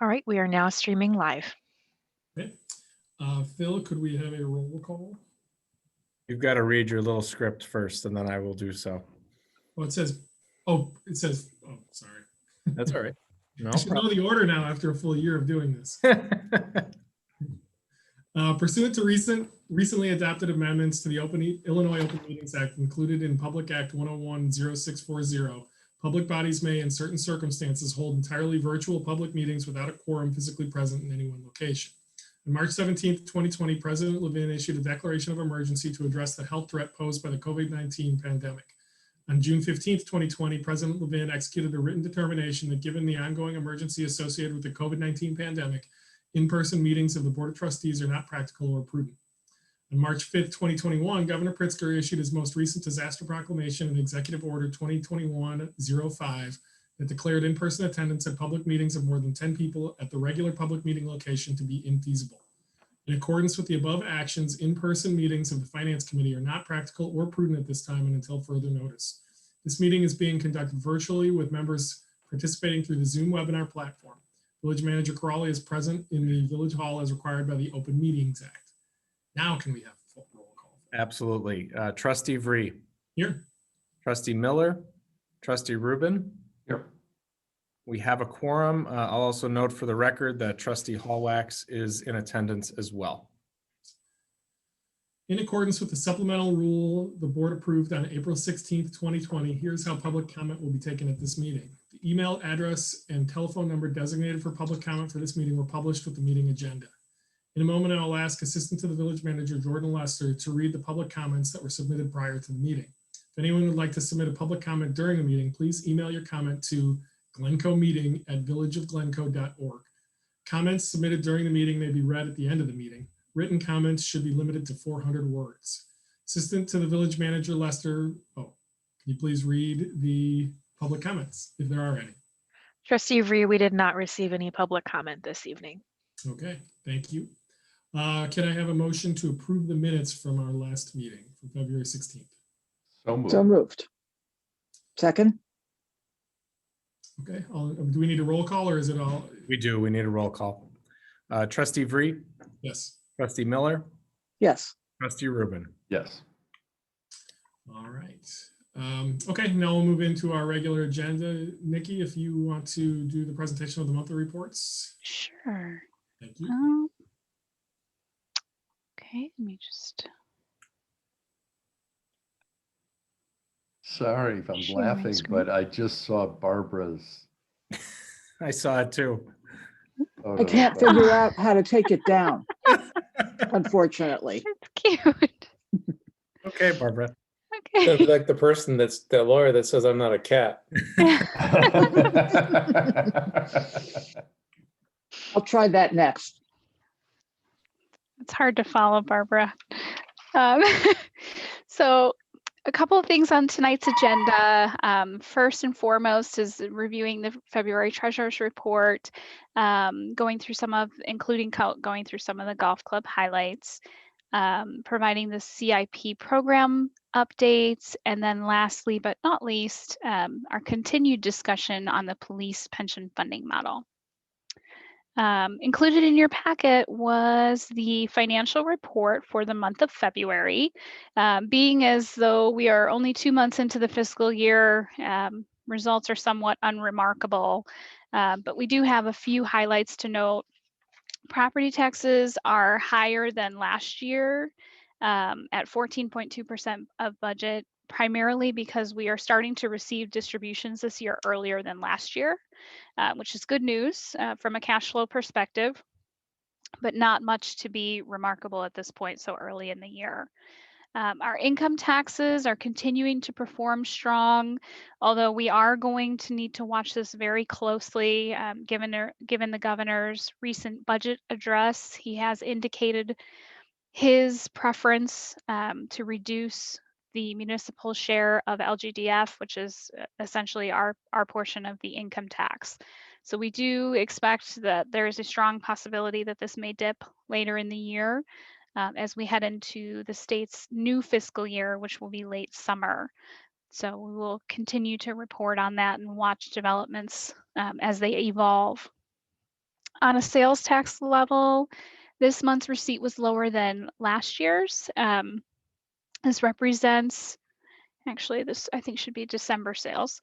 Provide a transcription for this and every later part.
All right, we are now streaming live. Okay. Phil, could we have a roll call? You've got to read your little script first, and then I will do so. Well, it says, sorry. That's all right. No I should know the order now after a full year of doing this. Pursuant to recently adopted amendments to the Illinois Open Meetings Act included in Public Act 101-0640, public bodies may, in certain circumstances, hold entirely virtual public meetings without a quorum physically present in any one location. On March 17th, 2020, President Levin issued a declaration of emergency to address the health threat posed by the COVID-19 pandemic. On June 15th, 2020, President Levin executed a written determination that given the ongoing emergency associated with the COVID-19 pandemic, in-person meetings of the Board of Trustees are not practical or prudent. On March 5th, 2021, Governor Pritzker issued his most recent disaster proclamation and Executive Order 2021-05 that declared in-person attendance at public meetings of more than 10 people at the regular public meeting location to be infeasible. In accordance with the above actions, in-person meetings of the Finance Committee are not practical or prudent at this time and until further notice. This meeting is being conducted virtually with members participating through the Zoom webinar platform. Village Manager Crawley is present in the Village Hall as required by the Open Meetings Act. Now can we have a full roll call? Absolutely. Trustee Vree. Here. Trustee Miller. Trustee Rubin. Here. We have a quorum. I'll also note for the record that Trustee Hallwax is in attendance as well. In accordance with the supplemental rule the board approved on April 16th, 2020, here's how public comment will be taken at this meeting. The email address and telephone number designated for public comment for this meeting were published with the meeting agenda. In a moment, I will ask Assistant to the Village Manager, Jordan Lester, to read the public comments that were submitted prior to the meeting. If anyone would like to submit a public comment during the meeting, please email your comment to glencoemeeting@villageofglencoe.org. Comments submitted during the meeting may be read at the end of the meeting. Written comments should be limited to 400 words. Assistant to the Village Manager, Lester, can you please read the public comments, if there are any? Trustee Vree, we did not receive any public comment this evening. Okay, thank you. Can I have a motion to approve the minutes from our last meeting from February 16th? So moved. Second. Okay, do we need a roll call or is it all? We do. We need a roll call. Trustee Vree. Yes. Trustee Miller. Yes. Trustee Rubin. Yes. All right. Okay, now we'll move into our regular agenda. Nikki, if you want to do the presentation of the monthly reports. Sure. Thank you. Okay, let me just. Sorry if I'm Share my laughing, screen. but I just saw Barbara's. I saw it too. photo. I can't figure out how to take it down, unfortunately. It's cute. Okay, Barbara. Okay. Sounds like the lawyer that says I'm not a cat. I'll try that next. It's hard to follow, Barbara. So a couple of things on tonight's agenda. First and foremost is reviewing the February Treasurer's Report, going through some of the golf club highlights, providing the CIP program updates, and then lastly but not least, our continued discussion on the police pension funding model. Included in your packet was the financial report for the month of February. Being as though we are only 2 months into the fiscal year, results are somewhat unremarkable, but we do have a few highlights to note. Property taxes are higher than last year at 14.2% of budget, primarily because we are starting to receive distributions this year earlier than last year, which is good news from a cash flow perspective, but not much to be remarkable at this point so early in the year. Our income taxes are continuing to perform strong, although we are going to need to watch this very closely given the governor's recent budget address. He has indicated his preference to reduce the municipal share of LGDF, which is essentially our portion of the income tax. So we do expect that there is a strong possibility that this may dip later in the year as we head into the state's new fiscal year, which will be late summer. So we will continue to report on that and watch developments as they evolve. On a sales tax level, this month's receipt was lower than last year's. This represents, actually, this I think should be December sales.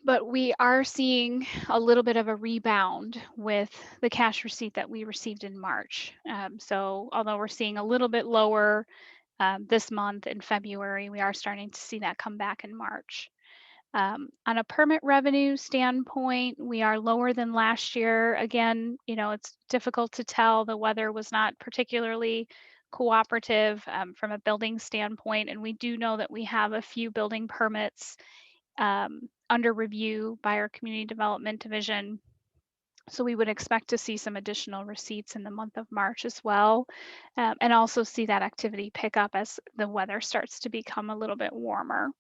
But we are seeing a little bit of a rebound with the cash receipt that we received in March. So although we're seeing a little bit lower this month in February, we are starting to see that come back in March. On a permit revenue standpoint, we are lower than last year. Again, it's difficult to tell. The weather was not particularly cooperative from a building standpoint, and we do know that we have a few building permits under review by our community development division. So we would expect to see some additional receipts in the month of March as well, and also see that activity pick up as the weather starts to become a little bit warmer.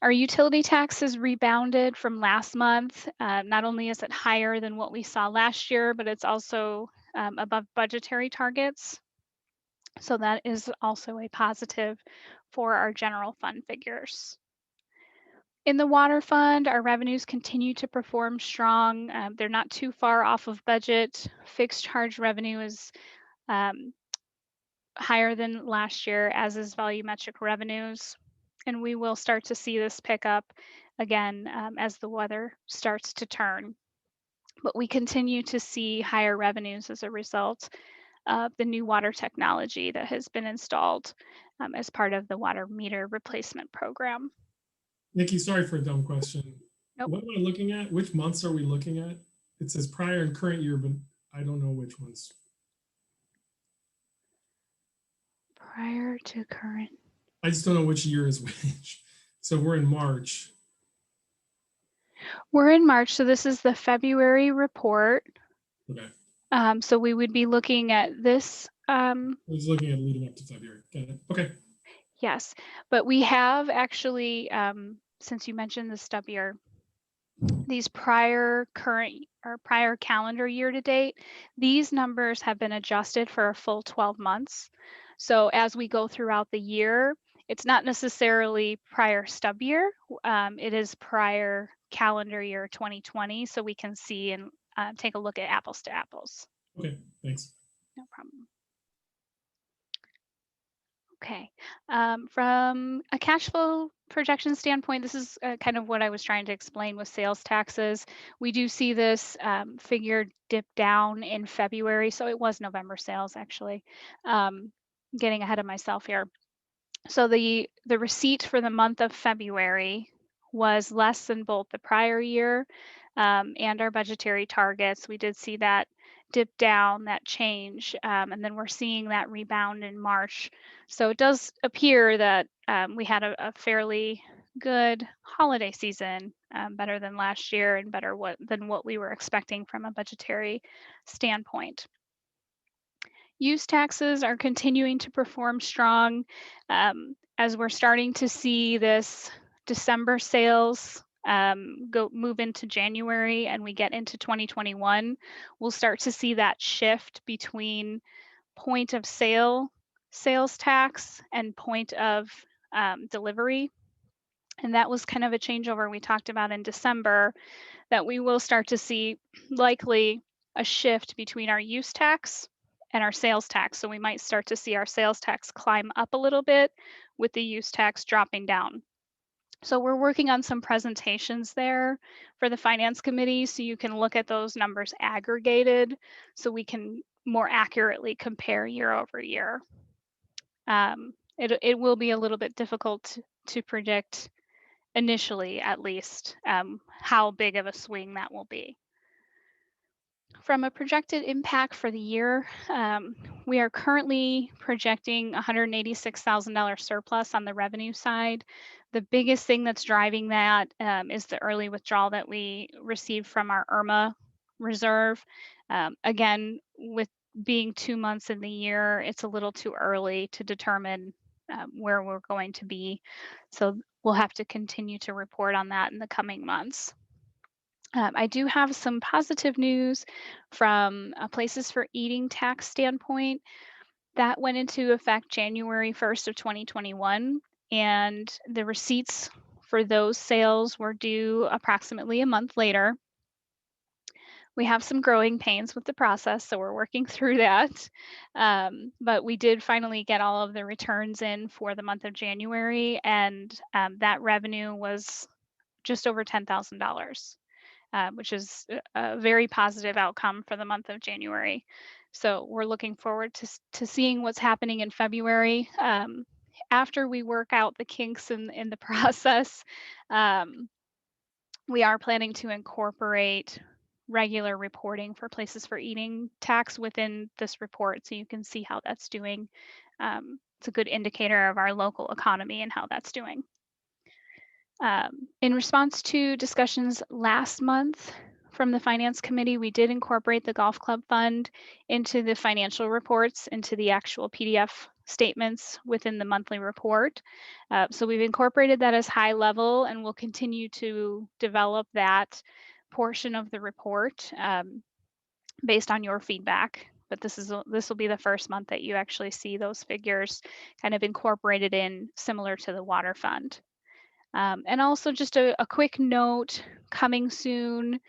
Our utility tax has rebounded from last month. Not only is it higher than what we saw last year, but it's also above budgetary targets. So that is also a positive for our general fund figures. In the water fund, our revenues continue to perform strong. They're not too far off of budget. Fixed charge revenue is higher than last year, as is volumetric revenues. And we will start to see this pick up again as the weather starts to turn. But we continue to see higher revenues as a result of the new water technology that has been installed as part of the water meter replacement program. Nikki, sorry for a dumb question. Nope. What am I looking at? Which months are we looking at? It says prior and current year, but I don't know which ones. Prior to current. I just don't know which year is which. So we're in March. We're in March, so this is the February report. Okay. So we would be looking at this. I was looking at leading up to February. Got it. Okay. Yes, but we have actually, since you mentioned the stub year, these prior calendar year to date, these numbers have been adjusted for a full 12 months. So as we go throughout the year, it's not necessarily prior stub year. It is prior calendar year 2020. So we can see and take a look at apples to apples. Okay, thanks. No problem. Okay, from a cash flow projection standpoint, this is kind of what I was trying to explain with sales taxes. We do see this figure dip down in February, so it was November sales actually. Getting ahead of myself here. So the receipt for the month of February was less than both the prior year and our budgetary targets. We did see that dip down, that change, and then we're seeing that rebound in March. So it does appear that we had a fairly good holiday season, better than last year and better than what we were expecting from a budgetary standpoint. Use taxes are continuing to perform strong as we're starting to see this December sales move into January and we get into 2021. We'll start to see that shift between point of sale sales tax and point of delivery. And that was kind of a changeover we talked about in December, that we will start to see likely a shift between our use tax and our sales tax. So we might start to see our sales tax climb up a little bit with the use tax dropping down. So we're working on some presentations there for the Finance Committee so you can look at those numbers aggregated so we can more accurately compare year over year. It will be a little bit difficult to predict initially, at least, how big of a swing that will be. From a projected impact for the year, we are currently projecting $186,000 surplus on the revenue side. The biggest thing that's driving that is the early withdrawal that we received from our IRMA reserve. Again, with being 2 months in the year, it's a little too early to determine where we're going to be. So we'll have to continue to report on that in the coming months. I do have some positive news from a Places for Eating tax standpoint. That went into effect January 1st of 2021, and the receipts for those sales were due approximately a month later. We have some growing pains with the process, so we're working through that. But we did finally get all of the returns in for the month of January, and that revenue was just over $10,000, which is a very positive outcome for the month of January. So we're looking forward to seeing what's happening in February. After we work out the kinks in the process, we are planning to incorporate regular reporting for places for eating tax within this report, so you can see how that's doing. It's a good indicator of our local economy and how that's doing. In response to discussions last month from the Finance Committee, we did incorporate the Golf Club Fund into the financial reports, into the actual PDF statements within the monthly report. So we've incorporated that as high level, and we'll continue to develop that portion of the report based on your feedback. But this will be the first month that you actually see those figures kind of incorporated in, similar to the water fund. And also just a quick note, coming soon,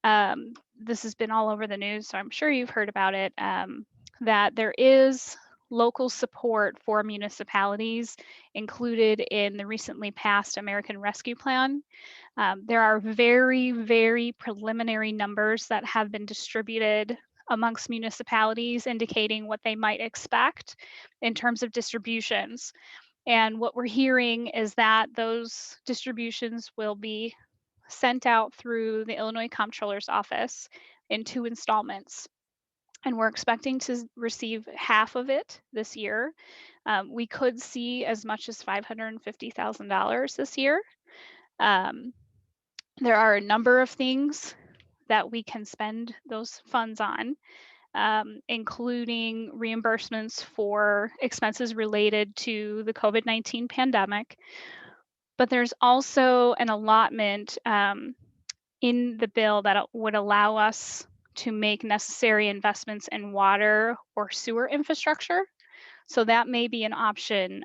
this has been all over the news, so I'm sure you've heard about it, that there is local support for municipalities included in the recently passed American Rescue Plan. There are very, very preliminary numbers that have been distributed amongst municipalities indicating what they might expect in terms of distributions. And what we're hearing is that those distributions will be sent out through the Illinois Comptroller's Office in 2 installments. And we're expecting to receive half of it this year. We could see as much as $550,000 this year. There are a number of things that we can spend those funds on, including reimbursements for expenses related to the COVID-19 pandemic. But there's also an allotment in the bill that would allow us to make necessary investments in water or sewer infrastructure. So that may be an option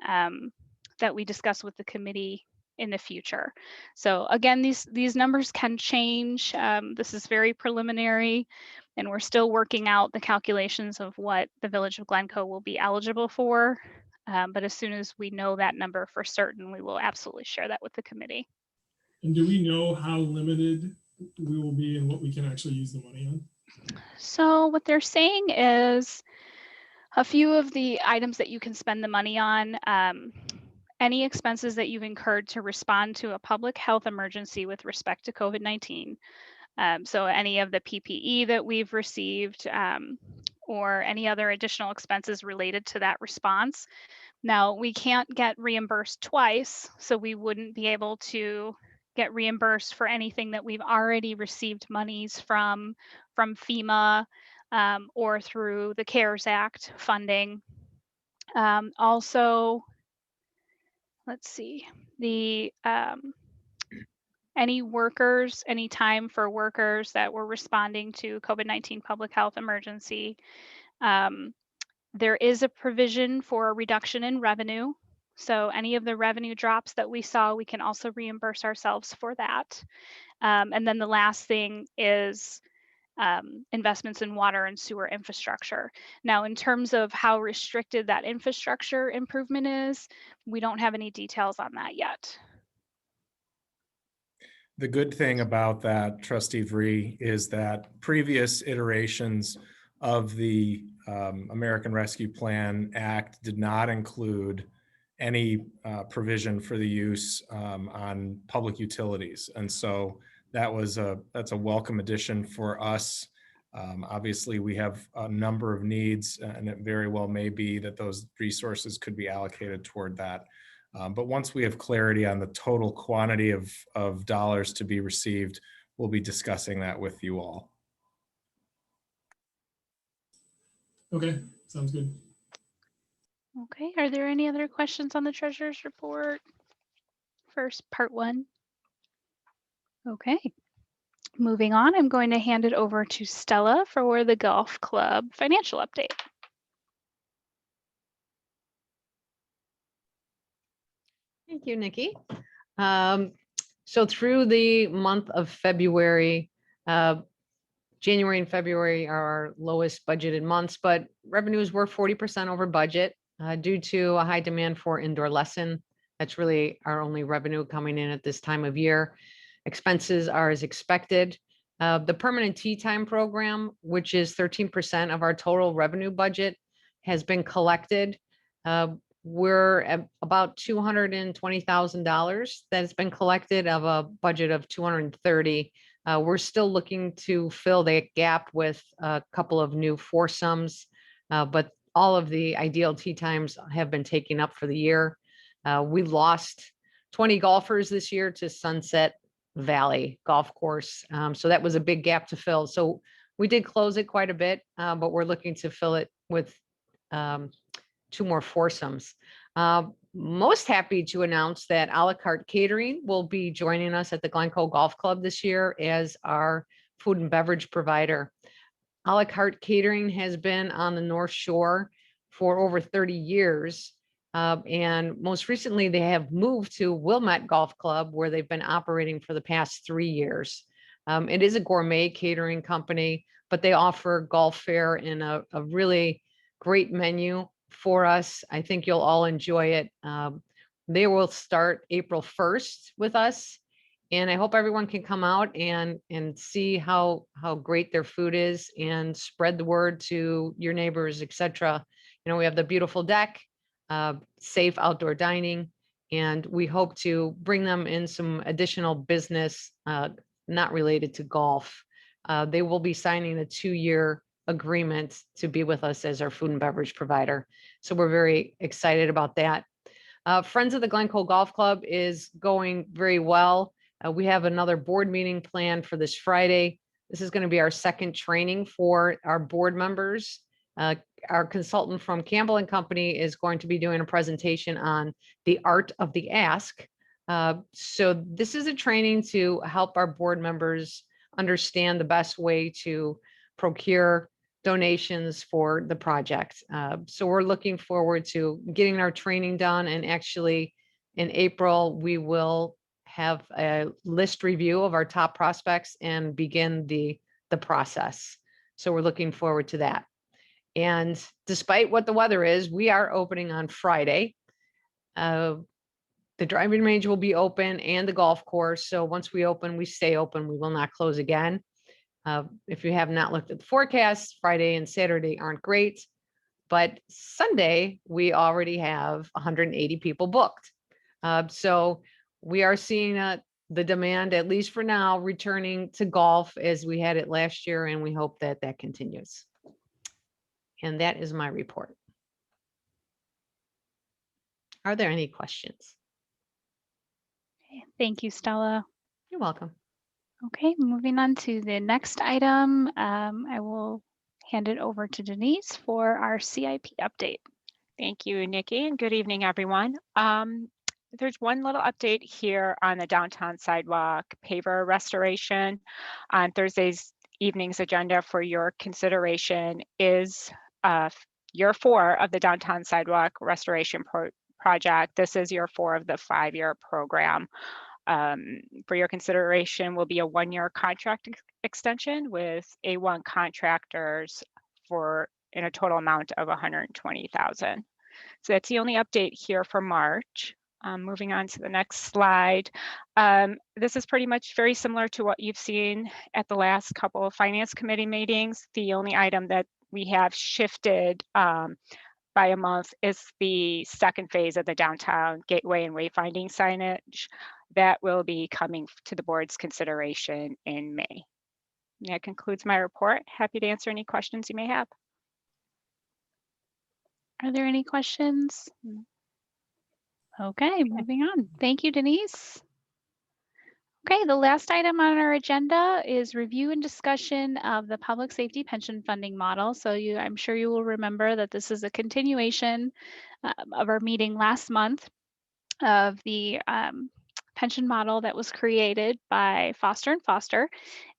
that we discuss with the committee in the future. So again, these numbers can change. This is very preliminary, and we're still working out the calculations of what the Village of Glencoe will be eligible for. But as soon as we know that number for certain, we will absolutely share that with the committee. And do we know how limited we will be and what we can actually use the money on? So what they're saying is a few of the items that you can spend the money on, any expenses that you've incurred to respond to a public health emergency with respect to COVID-19. So any of the PPE that we've received or any other additional expenses related to that response. Now, we can't get reimbursed twice, so we wouldn't be able to get reimbursed for anything that we've already received monies from FEMA or through the CARES Act funding. Also, let's see, the any time for workers that were responding to COVID-19 public health emergency. There is a provision for a reduction in revenue. So any of the revenue drops that we saw, we can also reimburse ourselves for that. And then the last thing is investments in water and sewer infrastructure. Now, in terms of how restricted that infrastructure improvement is, we don't have any details on that yet. The good thing about that, Trustee Vree, is that previous iterations of the American Rescue Plan Act did not include any provision for the use on public utilities. And so that's a welcome addition for us. Obviously, we have a number of needs, and it very well may be that those resources could be allocated toward that. But once we have clarity on the total quantity of dollars to be received, we'll be discussing that with you all. Okay, sounds good. Okay, are there any other questions on the treasurer's report? First, part 1. Okay, moving on, I'm going to hand it over to Stella for the golf club financial update. Thank you, Nikki. So through the month of February, January and February are our lowest budgeted months, but revenues were 40% over budget due to a high demand for indoor lesson. That's really our only revenue coming in at this time of year. Expenses are as expected. The permanent tea time program, which is 13% of our total revenue budget, has been collected. We're at about $220,000 that has been collected of a budget of 230. We're still looking to fill that gap with a couple of new foursomes, but all of the ideal tea times have been taken up for the year. We lost 20 golfers this year to Sunset Valley Golf Course. So that was a big gap to fill. So we did close it quite a bit, but we're looking to fill it with 2 more foursomes. Most happy to announce that a la carte catering will be joining us at the Glencoe Golf Club this year as our food and beverage provider. A la carte catering has been on the North Shore for over 30 years. And most recently, they have moved to Wilmette Golf Club, where they've been operating for the past 3 years. It is a gourmet catering company, but they offer golf fare in a really great menu for us. I think you'll all enjoy it. They will start April 1st with us. And I hope everyone can come out and see how great their food is and spread the word to your neighbors, etc. You know, we have the beautiful deck, safe outdoor dining, and we hope to bring them in some additional business not related to golf. They will be signing a 2-year agreement to be with us as our food and beverage provider. So we're very excited about that. Friends of the Glencoe Golf Club is going very well. We have another board meeting planned for this Friday. This is going to be our second training for our board members. Our consultant from Campbell and Company is going to be doing a presentation on the art of the ask. So this is a training to help our board members understand the best way to procure donations for the project. So we're looking forward to getting our training done. And actually in April, we will have a list review of our top prospects and begin the process. So we're looking forward to that. And despite what the weather is, we are opening on Friday. The driving range will be open and the golf course. So once we open, we stay open. We will not close again. If you have not looked at the forecast, Friday and Saturday aren't great, but Sunday, we already have 180 people booked. So we are seeing the demand, at least for now, returning to golf as we had it last year, and we hope that that continues. And that is my report. Are there any questions? Thank you, Stella. You're welcome. Okay, moving on to the next item. I will hand it over to Denise for our CIP update. Thank you, Nikki, and good evening, everyone. There's one little update here on the downtown sidewalk paver restoration. On Thursday's evening's agenda for your consideration is year 4 of the downtown sidewalk restoration project. This is year 4 of the 5-year program. For your consideration will be a 1-year contract extension with A1 contractors in a total amount of $120,000. So that's the only update here for March. Moving on to the next slide. This is pretty much very similar to what you've seen at the last couple of finance committee meetings. The only item that we have shifted by a month is the second phase of the downtown gateway and wayfinding signage that will be coming to the board's consideration in May. That concludes my report. Happy to answer any questions you may have. Are there any questions? Okay, moving on. Thank you, Denise. Okay, the last item on our agenda is review and discussion of the public safety pension funding model. So I'm sure you will remember that this is a continuation of our meeting last month of the pension model that was created by Foster & Foster,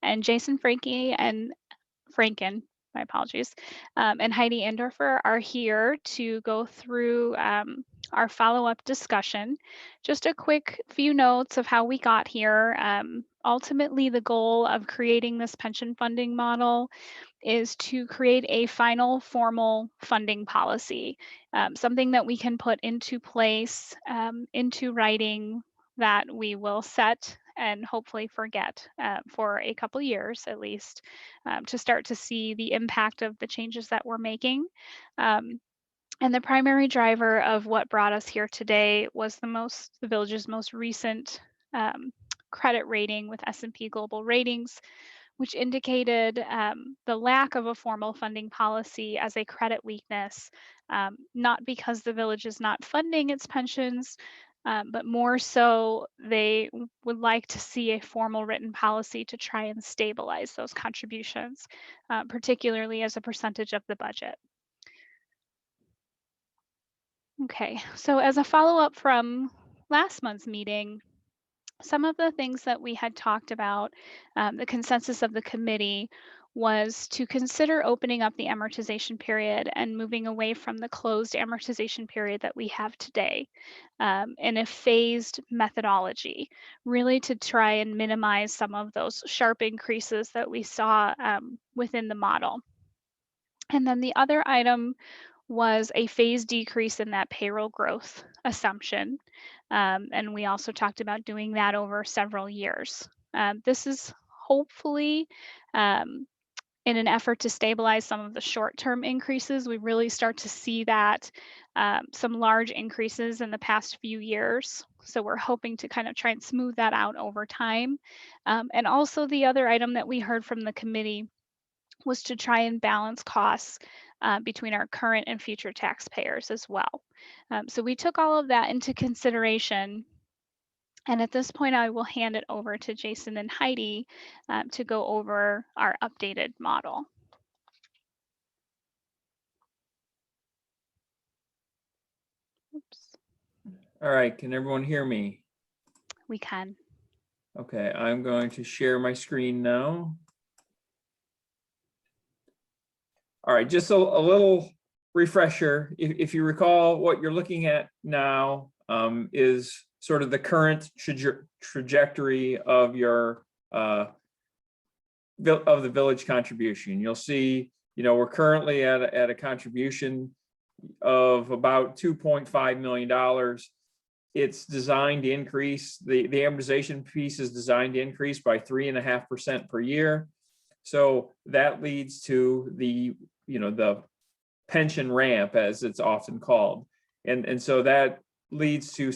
and Jason Franken, my apologies, and Heidi Andorfer are here to go through our follow-up discussion. Just a quick few notes of how we got here. Ultimately, the goal of creating this pension funding model is to create a final formal funding policy, something that we can put into place, into writing, that we will set and hopefully forget for a couple years at least, to start to see the impact of the changes that we're making. And the primary driver of what brought us here today was the village's most recent credit rating with S&P Global Ratings, which indicated the lack of a formal funding policy as a credit weakness, not because the village is not funding its pensions, but more so they would like to see a formal written policy to try and stabilize those contributions, particularly as a percentage of the budget. Okay, so as a follow-up from last month's meeting, some of the things that we had talked about, the consensus of the committee was to consider opening up the amortization period and moving away from the closed amortization period that we have today, in a phased methodology, really to try and minimize some of those sharp increases that we saw within the model. And then the other item was a phased decrease in that payroll growth assumption. And we also talked about doing that over several years. This is hopefully in an effort to stabilize some of the short-term increases. We really start to see that some large increases in the past few years. So we're hoping to kind of try and smooth that out over time. And also the other item that we heard from the committee was to try and balance costs between our current and future taxpayers as well. So we took all of that into consideration. And at this point, I will hand it over to Jason and Heidi to go over our updated model. Oops. All right, can everyone hear me? We can. Okay, I'm going to share my screen now. All right, just a little refresher. If you recall, what you're looking at now is sort of the current trajectory of your of the village contribution. You'll see, we're currently at a contribution of about $2.5 million. It's designed to increase, the amortization piece is designed to increase by 3.5% per year. So that leads to the pension ramp, as it's often called. And so that leads to,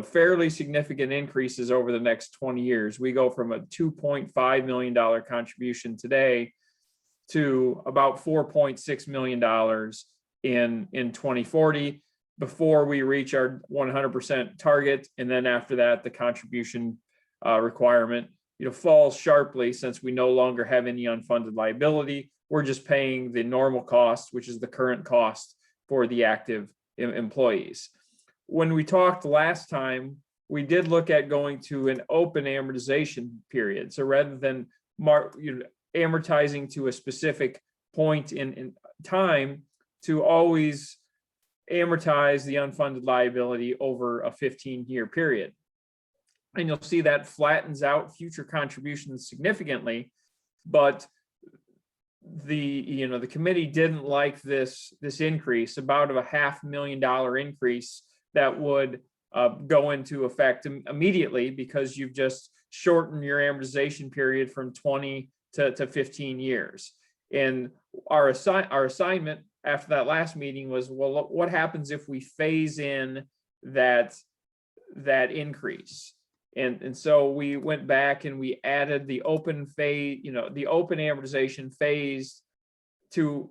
fairly significant increases over the next 20 years. We go from a $2.5 million contribution today to about $4.6 million in 2040 before we reach our 100% target. And then after that, the contribution requirement falls sharply, since we no longer have any unfunded liability. We're just paying the normal cost, which is the current cost for the active employees. When we talked last time, we did look at going to an open amortization period. So rather than amortizing to a specific point in time, to always amortize the unfunded liability over a 15-year period. And you'll see that flattens out future contributions significantly, but the committee didn't like this increase, about a $500,000 increase that would go into effect immediately, because you've just shortened your amortization period from 20 to 15 years. And our assignment after that last meeting was, well, what happens if we phase in that increase? And so we went back and we added the open phase, the open amortization phase to,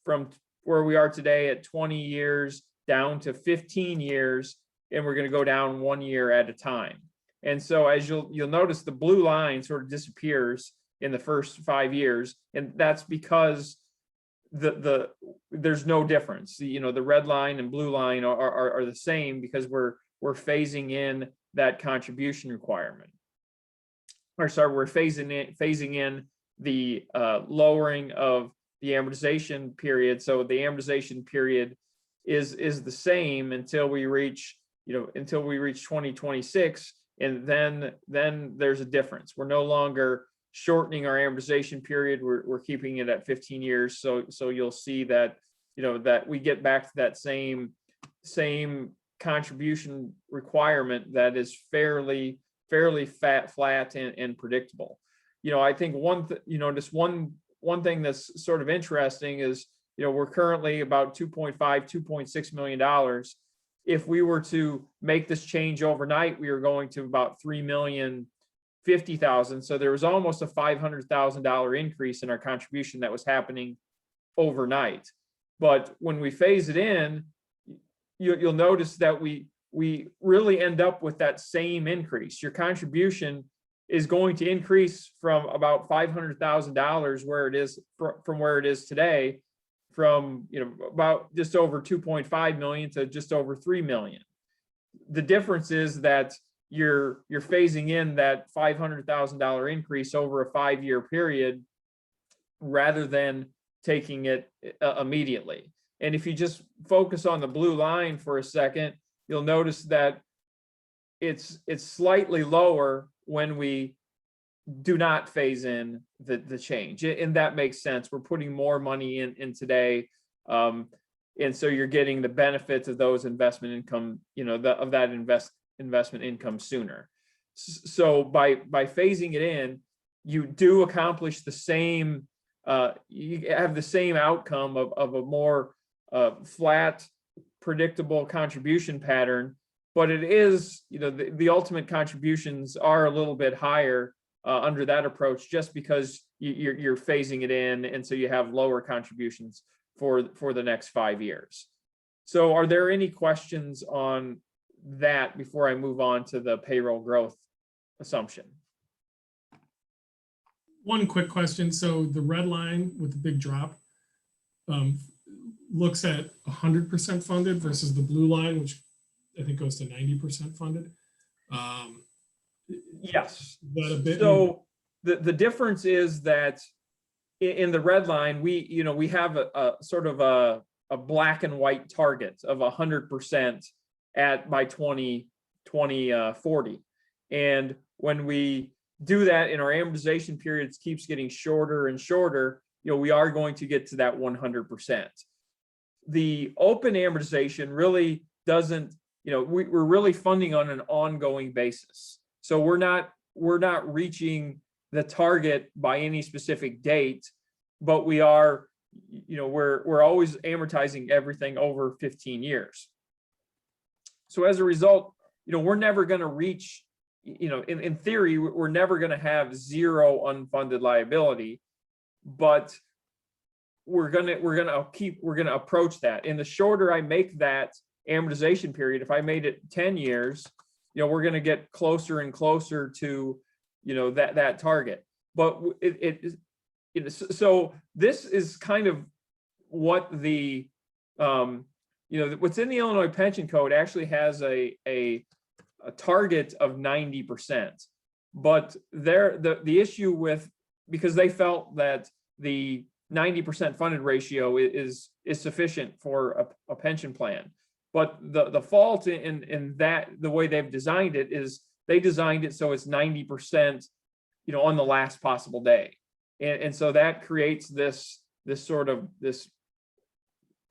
from where we are today at 20 years down to 15 years, and we're going to go down 1 year at a time. And so as you'll notice, the blue line sort of disappears in the first 5 years, and that's because there's no difference. The red line and blue line are the same, because we're phasing in that contribution requirement. Or sorry, we're phasing in the lowering of the amortization period. So the amortization period is the same until we reach, until we reach 2026. And then there's a difference. We're no longer shortening our amortization period. We're keeping it at 15 years. So you'll see that, that we get back to that same contribution requirement that is fairly flat and predictable. I think just one thing that's sort of interesting is, we're currently about $2.6 million. If we were to make this change overnight, we are going to about $3,050,000. So there was almost a $500,000 increase in our contribution that was happening overnight. But when we phase it in, you'll notice that we really end up with that same increase. Your contribution is going to increase from about $500,000 where it is from where it is today, from about just over 2.5 million to just over 3 million. The difference is that you're phasing in that $500,000 increase over a 5-year period rather than taking it immediately. And if you just focus on the blue line for a second, you'll notice that it's slightly lower when we do not phase in the change. And that makes sense. We're putting more money in today. And so you're getting the benefits of those investment income, of that investment income sooner. So by phasing it in, you do accomplish the same, you have the same outcome of a more flat, predictable contribution pattern, but it is, the ultimate contributions are a little bit higher under that approach, just because you're phasing it in, and so you have lower contributions for the next 5 years. So are there any questions on that before I move on to the payroll growth assumption? One quick question. So the red line with the big drop looks at 100% funded versus the blue line, which I think goes to 90% funded. Yes. That a bit So the difference is that in the red line, we have a sort of a black and white target of 100% by 2040. And when we do that, and our amortization periods keeps getting shorter and shorter, we are going to get to that 100%. The open amortization really doesn't, we're really funding on an ongoing basis. So we're not reaching the target by any specific date, but we are, we're always amortizing everything over 15 years. So as a result, we're never going to reach, in theory, we're never going to have zero unfunded liability, but we're going to approach that. And the shorter I make that amortization period, if I made it 10 years, we're going to get closer and closer to, that target. But so this is kind of what the, what's in the Illinois Pension Code actually has a target of 90%. But the issue with, because they felt that the 90% funded ratio is sufficient for a pension plan. But the fault in that, the way they've designed it, is they designed it so it's 90%, on the last possible day. And so that creates this sort of this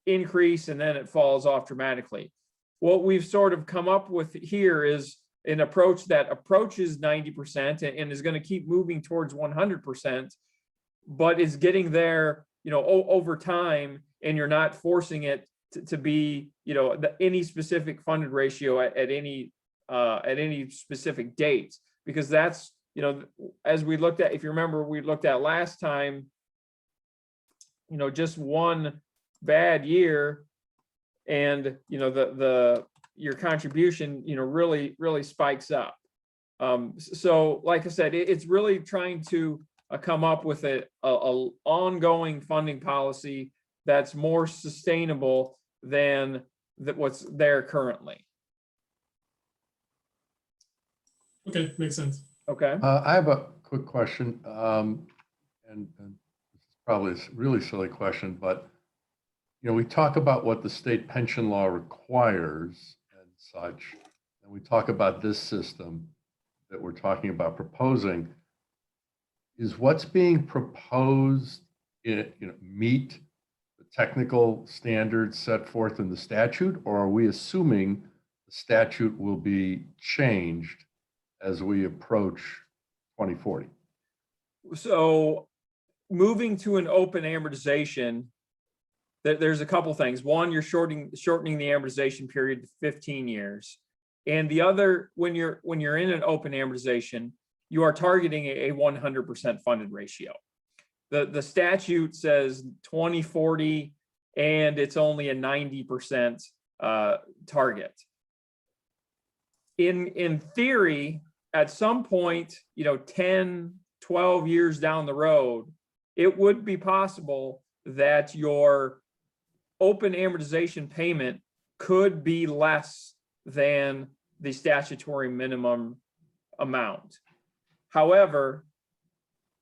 increase, and then it falls off dramatically. What we've sort of come up with here is an approach that approaches 90% and is going to keep moving towards 100%, but is getting there, over time, and you're not forcing it to be, any specific funded ratio at any specific date, because that's, as we looked at, if you remember, we looked at last time, just one bad year, and your contribution, really spikes up. So like I said, it's really trying to come up with a ongoing funding policy that's more sustainable than what's there currently. Okay, makes sense. Okay. I have a quick question, and this is probably a really silly question, but you know, we talk about what the state pension law requires and such, and we talk about this system that we're talking about proposing. Is what's being proposed, you know, meet the technical standards set forth in the statute, or are we assuming the statute will be changed as we approach 2040? So moving to an open amortization, there's a couple things. One, you're shortening the amortization period to 15 years. And the other, when you're in an open amortization, you are targeting a 100% funded ratio. The statute says 2040, and it's only a 90% target. In theory, at some point, you know, 10, 12 years down the road, it would be possible that your open amortization payment could be less than the statutory minimum amount. However,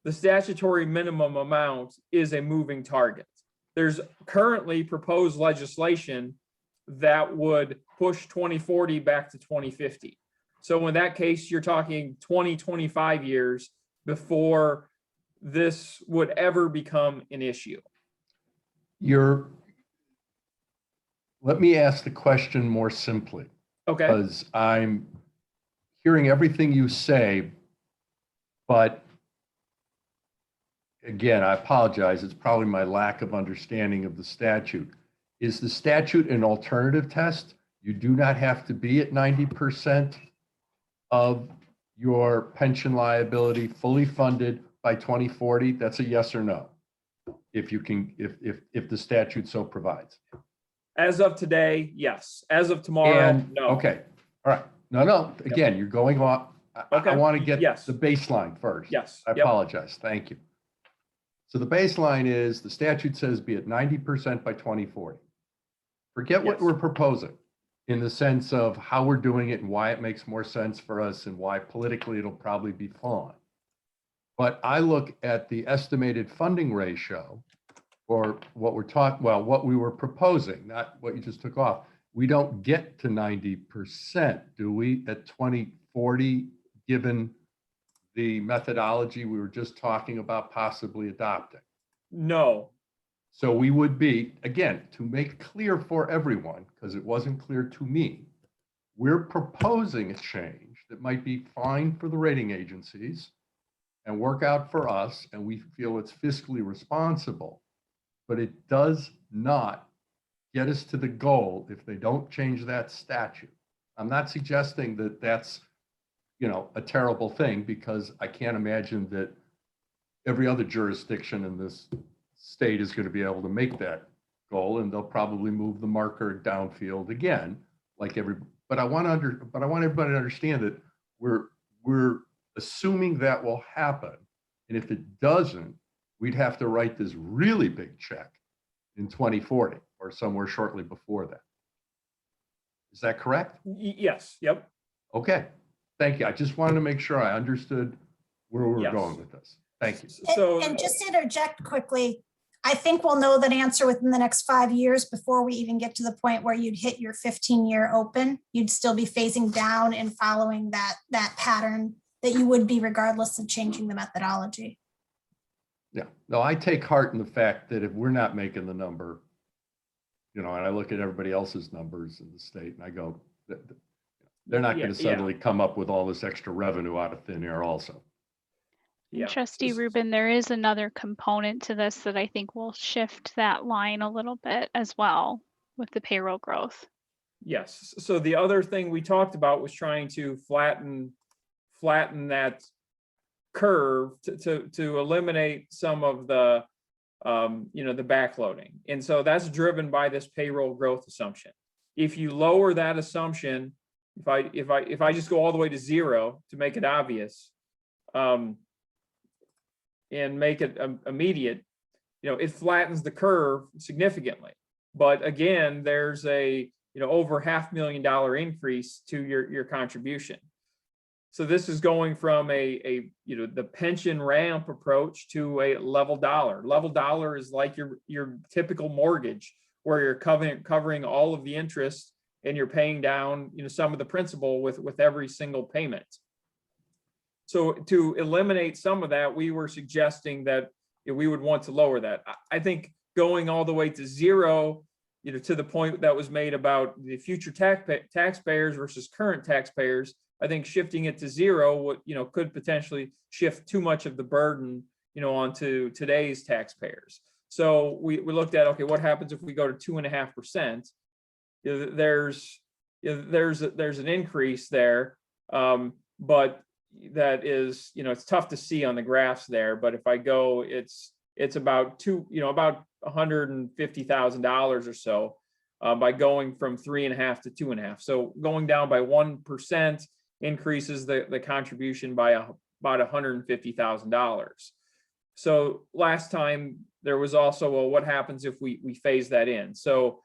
the statutory minimum amount is a moving target. There's currently proposed legislation that would push 2040 back to 2050. So in that case, you're talking 20, 25 years before this would ever become an issue. Let me ask the question more simply. Okay. Because I'm hearing everything you say, but again, I apologize. It's probably my lack of understanding of the statute. Is the statute an alternative test? You do not have to be at 90% of your pension liability fully funded by 2040. That's a yes or no. If you can, if the statute so provides. As of today, yes. As of tomorrow, And, no. okay, all right. No, again, you're going off. Okay. I want to get Yes. the baseline first. Yes. I Yep. apologize. Thank you. So the baseline is the statute says be at 90% by 2040. Forget what Yes. we're proposing in the sense of how we're doing it and why it makes more sense for us and why politically it'll probably be fine. But I look at the estimated funding ratio or what we're talking, well, what we were proposing, not what you just took off. We don't get to 90%, do we, at 2040, given the methodology we were just talking about possibly adopting? No. So we would be, again, to make clear for everyone, because it wasn't clear to me, we're proposing a change that might be fine for the rating agencies and work out for us, and we feel it's fiscally responsible, but it does not get us to the goal if they don't change that statute. I'm not suggesting that that's, you know, a terrible thing, because I can't imagine that every other jurisdiction in this state is going to be able to make that goal, and they'll probably move the marker downfield again, like but I want everybody to understand that we're assuming that will happen. And if it doesn't, we'd have to write this really big check in 2040 or somewhere shortly before that. Is that correct? Yes. Yep. Okay. Thank you. I just wanted to make sure I understood where we were Yes. going with this. Thank you. So, And just to interject quickly, I think we'll know that answer within the next 5 years before we even get to the point where you'd hit your 15-year open. You'd still be phasing down and following that pattern that you would be regardless of changing the methodology. Yeah, no, I take heart in the fact that if we're not making the number, you know, and I look at everybody else's numbers in the state and I go, they're not going to suddenly come up with all this extra revenue out of thin air also. yeah. Trustee Rubin, there is another component to this that I think will shift that line a little bit as well with the payroll growth. Yes. So the other thing we talked about was trying to flatten that curve to eliminate some of the the backloading. And so that's driven by this payroll growth assumption. If you lower that assumption, if I just go all the way to 0 to make it obvious, and make it immediate, it flattens the curve significantly. But again, there's a over $500,000 increase to your contribution. So this is going from the pension ramp approach to a level dollar. Level dollar is like your typical mortgage, where you're covering all of the interest and you're paying down, some of the principal with every single payment. So to eliminate some of that, we were suggesting that we would want to lower that. I think going all the way to zero, to the point that was made about the future taxpayers versus current taxpayers, I think shifting it to zero could potentially shift too much of the burden, onto today's taxpayers. So we looked at, okay, what happens if we go to 2.5%? There's an increase there, but that is, it's tough to see on the graphs there. But if I go, it's about about $150,000 or so by going from 3.5 to 2.5. So going down by 1% increases the contribution by about $150,000. So last time there was also, well, what happens if we phase that in? So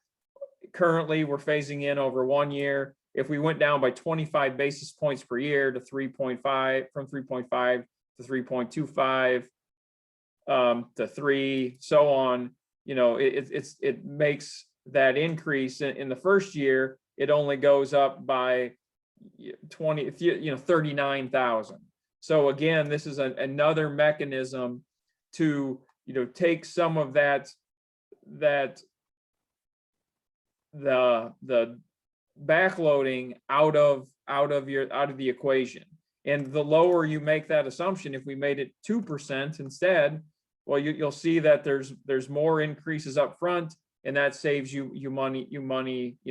currently we're phasing in over 1 year. If we went down by 25 basis points per year to 3.5, from 3.5 to 3.25 to 3, so on, it makes that increase in the first year. It only goes up by 39,000. So again, this is another mechanism to take some of the backloading out of the equation. And the lower you make that assumption, if we made it 2% instead, well, you'll see that there's more increases up front, and that saves you money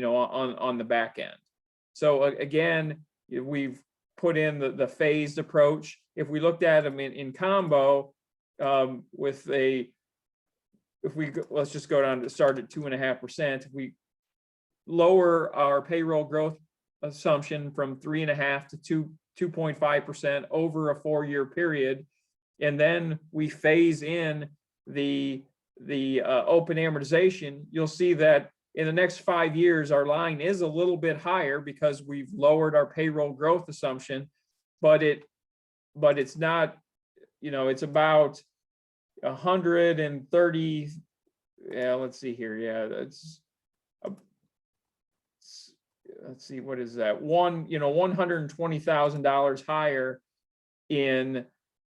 on the back end. So again, we've put in the phased approach. If we looked at them in combo let's just go down to start at 2.5%. If we lower our payroll growth assumption from 3.5 to 2.5% over a 4-year period, and then we phase in the open amortization, you'll see that in the next 5 years, our line is a little bit higher because we've lowered our payroll growth assumption, but it's not, it's about 130. Yeah, let's see here. Yeah, let's see, what is that? $120,000 higher in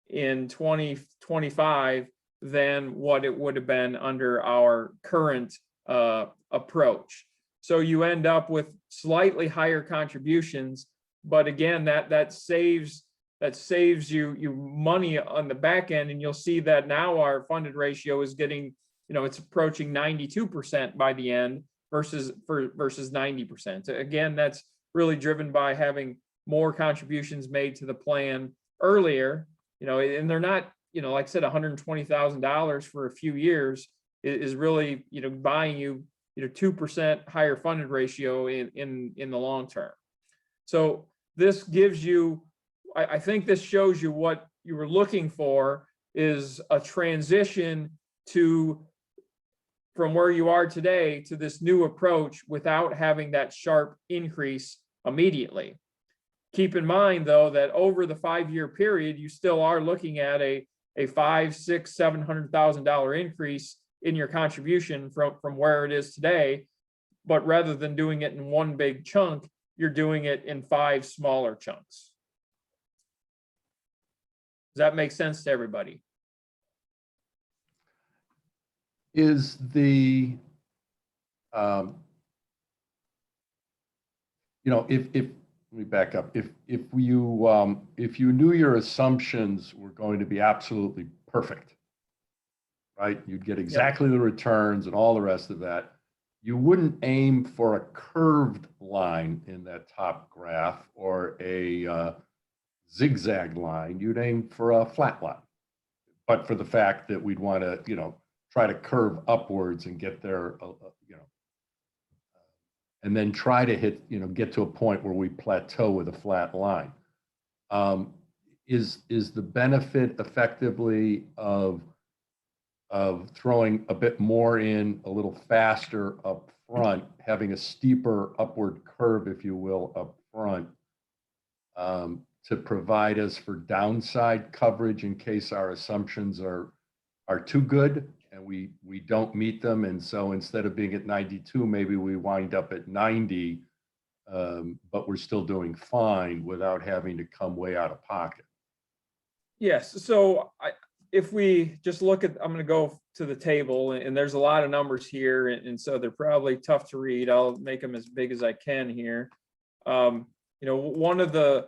2025 than what it would have been under our current approach. So you end up with slightly higher contributions, but again, that saves you money on the back end, and you'll see that now our funded ratio is getting, it's approaching 92% by the end versus 90%. Again, that's really driven by having more contributions made to the plan earlier, and they're not, like I said, $120,000 for a few years is really, buying you, 2% higher funded ratio in the long term. So this gives you, I think this shows you what you were looking for, is a transition from where you are today to this new approach without having that sharp increase immediately. Keep in mind, though, that over the 5-year period, you still are looking at a $500,000, $600,000, $700,000 increase in your contribution from where it is today. But rather than doing it in one big chunk, you're doing it in 5 smaller chunks. Does that make sense to everybody? Is the, let me back up. If you knew your assumptions were going to be absolutely perfect, right? You'd get exactly the returns and all the rest of that. You wouldn't aim for a curved line in that top graph or a zigzag line. You'd aim for a flat line, but for the fact that we'd want to, try to curve upwards and get there, and then try to hit, get to a point where we plateau with a flat line. Is the benefit effectively of throwing a bit more in a little faster up front, having a steeper upward curve, if you will, up front, to provide us for downside coverage in case our assumptions are too good and and we don't meet them. And so instead of being at 92, maybe we wind up at 90, but we're still doing fine without having to come way out of pocket. Yes, so if we just look at, I'm going to go to the table, and there's a lot of numbers here, and so they're probably tough to read. I'll make them as big as I can here. You know, one of the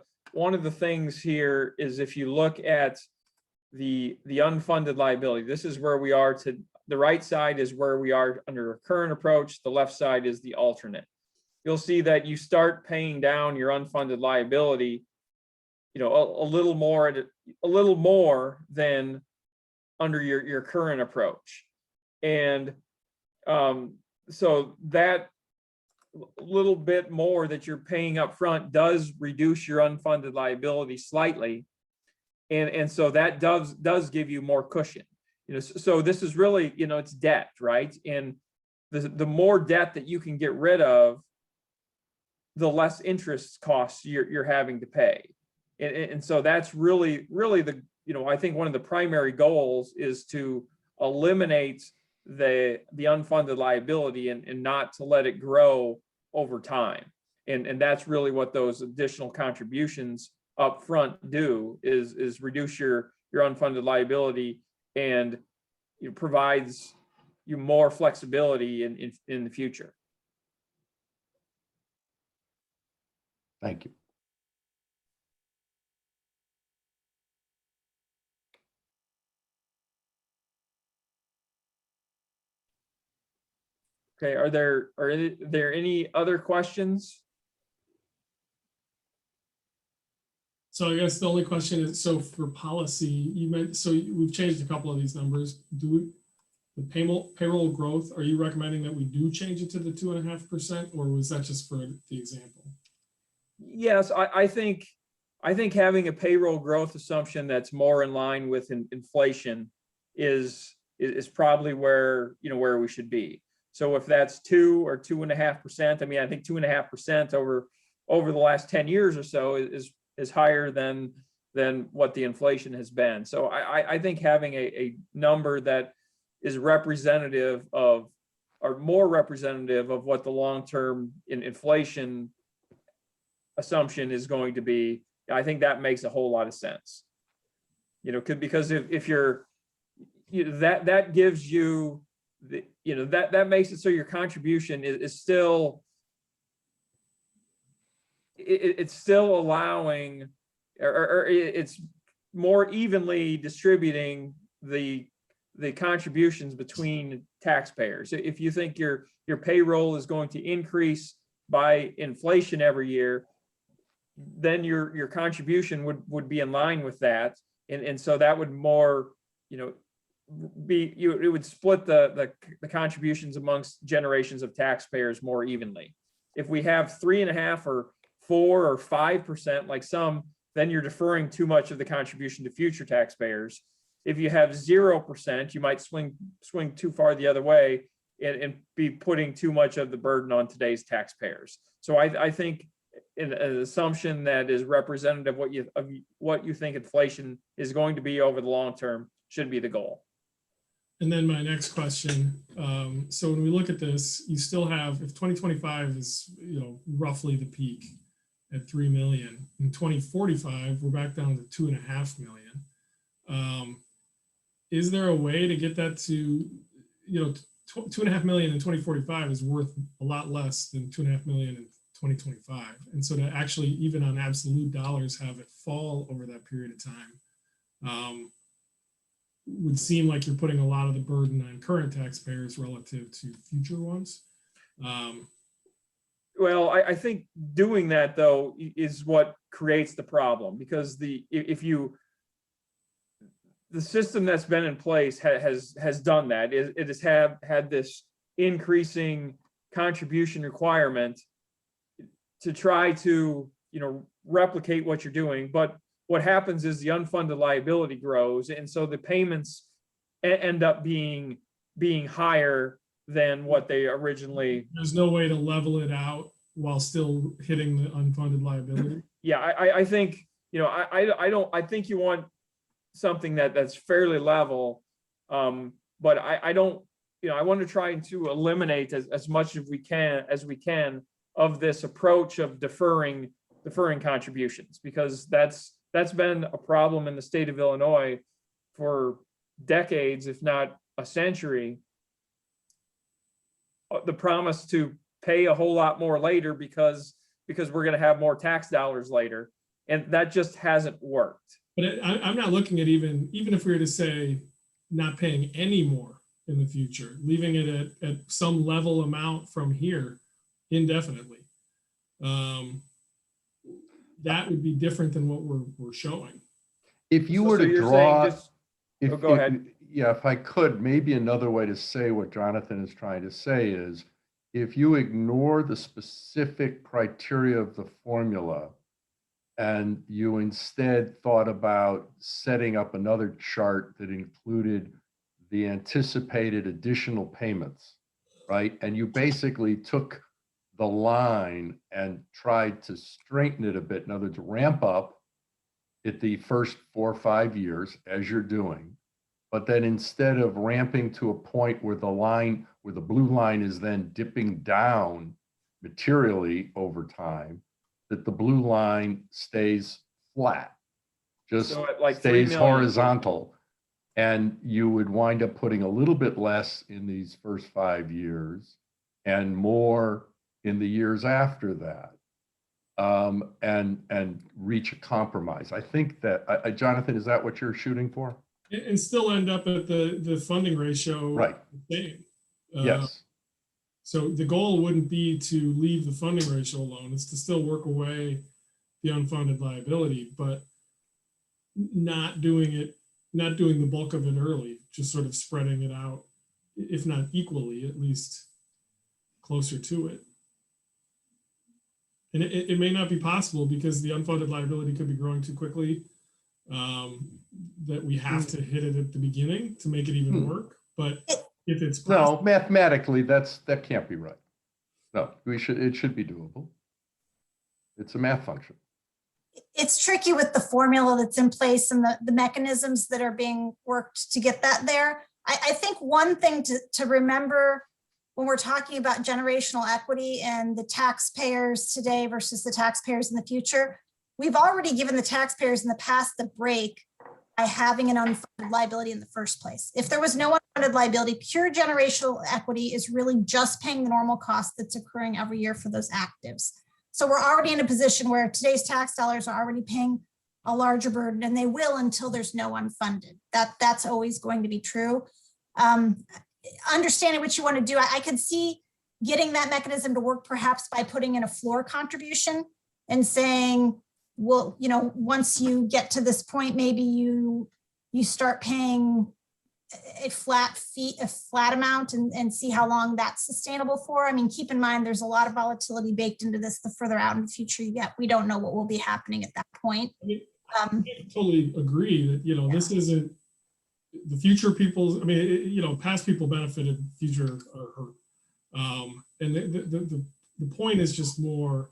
things here is if you look at the unfunded liability, this is where we are to the right side is where we are under a current approach. The left side is the alternate. You'll see that you start paying down your unfunded liability, you know, a little more than under your current approach. And so that little bit more that you're paying up front does reduce your unfunded liability slightly. And so that does give you more cushion. You know, so this is really, you know, it's debt, right? And the more debt that you can get rid of, the less interest costs you're having to pay. And so that's really the, you know, I think one of the primary goals is to eliminate the unfunded liability and not to let it grow over time. And that's really what those additional contributions up front do is reduce your unfunded liability, and it provides you more flexibility in the future. Thank you. Okay, are there any other questions? So I guess the only question is, so for policy, you meant, so we've changed a couple of these numbers. The payroll growth, are you recommending that we do change it to the 2.5%, or was that just for the example? Yes, I think having a payroll growth assumption that's more in line with inflation is probably where we should be. So if that's 2 or 2.5%, I mean, I think 2.5% over the last 10 years or so is higher than what the inflation has been. So I think having a number that is representative of, or more representative of, what the long-term inflation assumption is going to be, I think that makes a whole lot of sense. You know, because if you're, that gives you the, that makes it so your contribution is still, it's still allowing, or it's more evenly distributing the contributions between taxpayers. If you think your payroll is going to increase by inflation every year, then your contribution would be in line with that, and so that would more, it would split the contributions amongst generations of taxpayers more evenly. If we have 3.5 or 4 or 5% like some, then you're deferring too much of the contribution to future taxpayers. If you have 0%, you might swing too far the other way and be putting too much of the burden on today's taxpayers. So I think an assumption that is representative of what you think inflation is going to be over the long term should be the goal. And then my next question, so when we look at this, you still have, if 2025 is, roughly the peak at 3 million, in 2045, we're back down to 2.5 million. Is there a way to get that to, 2.5 million in 2045 is worth a lot less than 2.5 million in 2025. And so to actually, even on absolute dollars, have it fall over that period of time, would seem like you're putting a lot of the burden on current taxpayers relative to future ones. Well, I think doing that, though, is what creates the problem, because the system that's been in place has done that. It has had this increasing contribution requirement to try to replicate what you're doing, but what happens is the unfunded liability grows, and so the payments end up being higher than what they originally. There's no way to level it out while still hitting the unfunded liability. Yeah, I think I think you want something that's fairly level. but I don't, I want to try to eliminate as much as we can of this approach of deferring contributions, because that's been a problem in the state of Illinois for decades, if not a century. The promise to pay a whole lot more later because we're going to have more tax dollars later, and that just hasn't worked. But I'm not looking at even if we were to say not paying any more in the future, leaving it at some level amount from here indefinitely. That would be different than what we're showing. If you So were to you're saying draw, just- Oh, go ahead. Yeah, if I could, maybe another way to say what Jonathan is trying to say is, if you ignore the specific criteria of the formula and you instead thought about setting up another chart that included the anticipated additional payments, right? And you basically took the line and tried to straighten it a bit. In other words, ramp up at the first 4 or 5 years as you're doing, but then instead of ramping to a point where the blue line is then dipping down materially over time, that the blue line stays flat, just So at like 3 stays million. horizontal. And you would wind up putting a little bit less in these first 5 years and more in the years after that, and reach a compromise. I think that, Jonathan, is that what you're shooting for? And still end up at the funding ratio. Right. Same. Yes. So the goal wouldn't be to leave the funding ratio alone. It's to still work away the unfunded liability, but not doing the bulk of it early, just sort of spreading it out, if not equally, at least closer to it. And it may not be possible because the unfunded liability could be growing too quickly, that we have to hit it at the beginning to make it even work. But if it's possible, No, mathematically, that can't be right. No, it should be doable. It's a math function. It's tricky with the formula that's in place and the mechanisms that are being worked to get that there. I think one thing to remember when we're talking about generational equity and the taxpayers today versus the taxpayers in the future, we've already given the taxpayers in the past the break by having an unfunded liability in the first place. If there was no unfunded liability, pure generational equity is really just paying the normal cost that's accruing every year for those actives. So we're already in a position where today's tax dollars are already paying a larger burden, and they will until there's no unfunded. That's always going to be true. Understanding what you want to do, I could see getting that mechanism to work perhaps by putting in a floor contribution and saying, well, once you get to this point, maybe you start paying a flat amount and see how long that's sustainable for. I mean, keep in mind, there's a lot of volatility baked into this. The further out in the future you get, we don't know what will be happening at that point. I totally agree that, this isn't the future people's, past people benefited, future are hurt. And the point is just more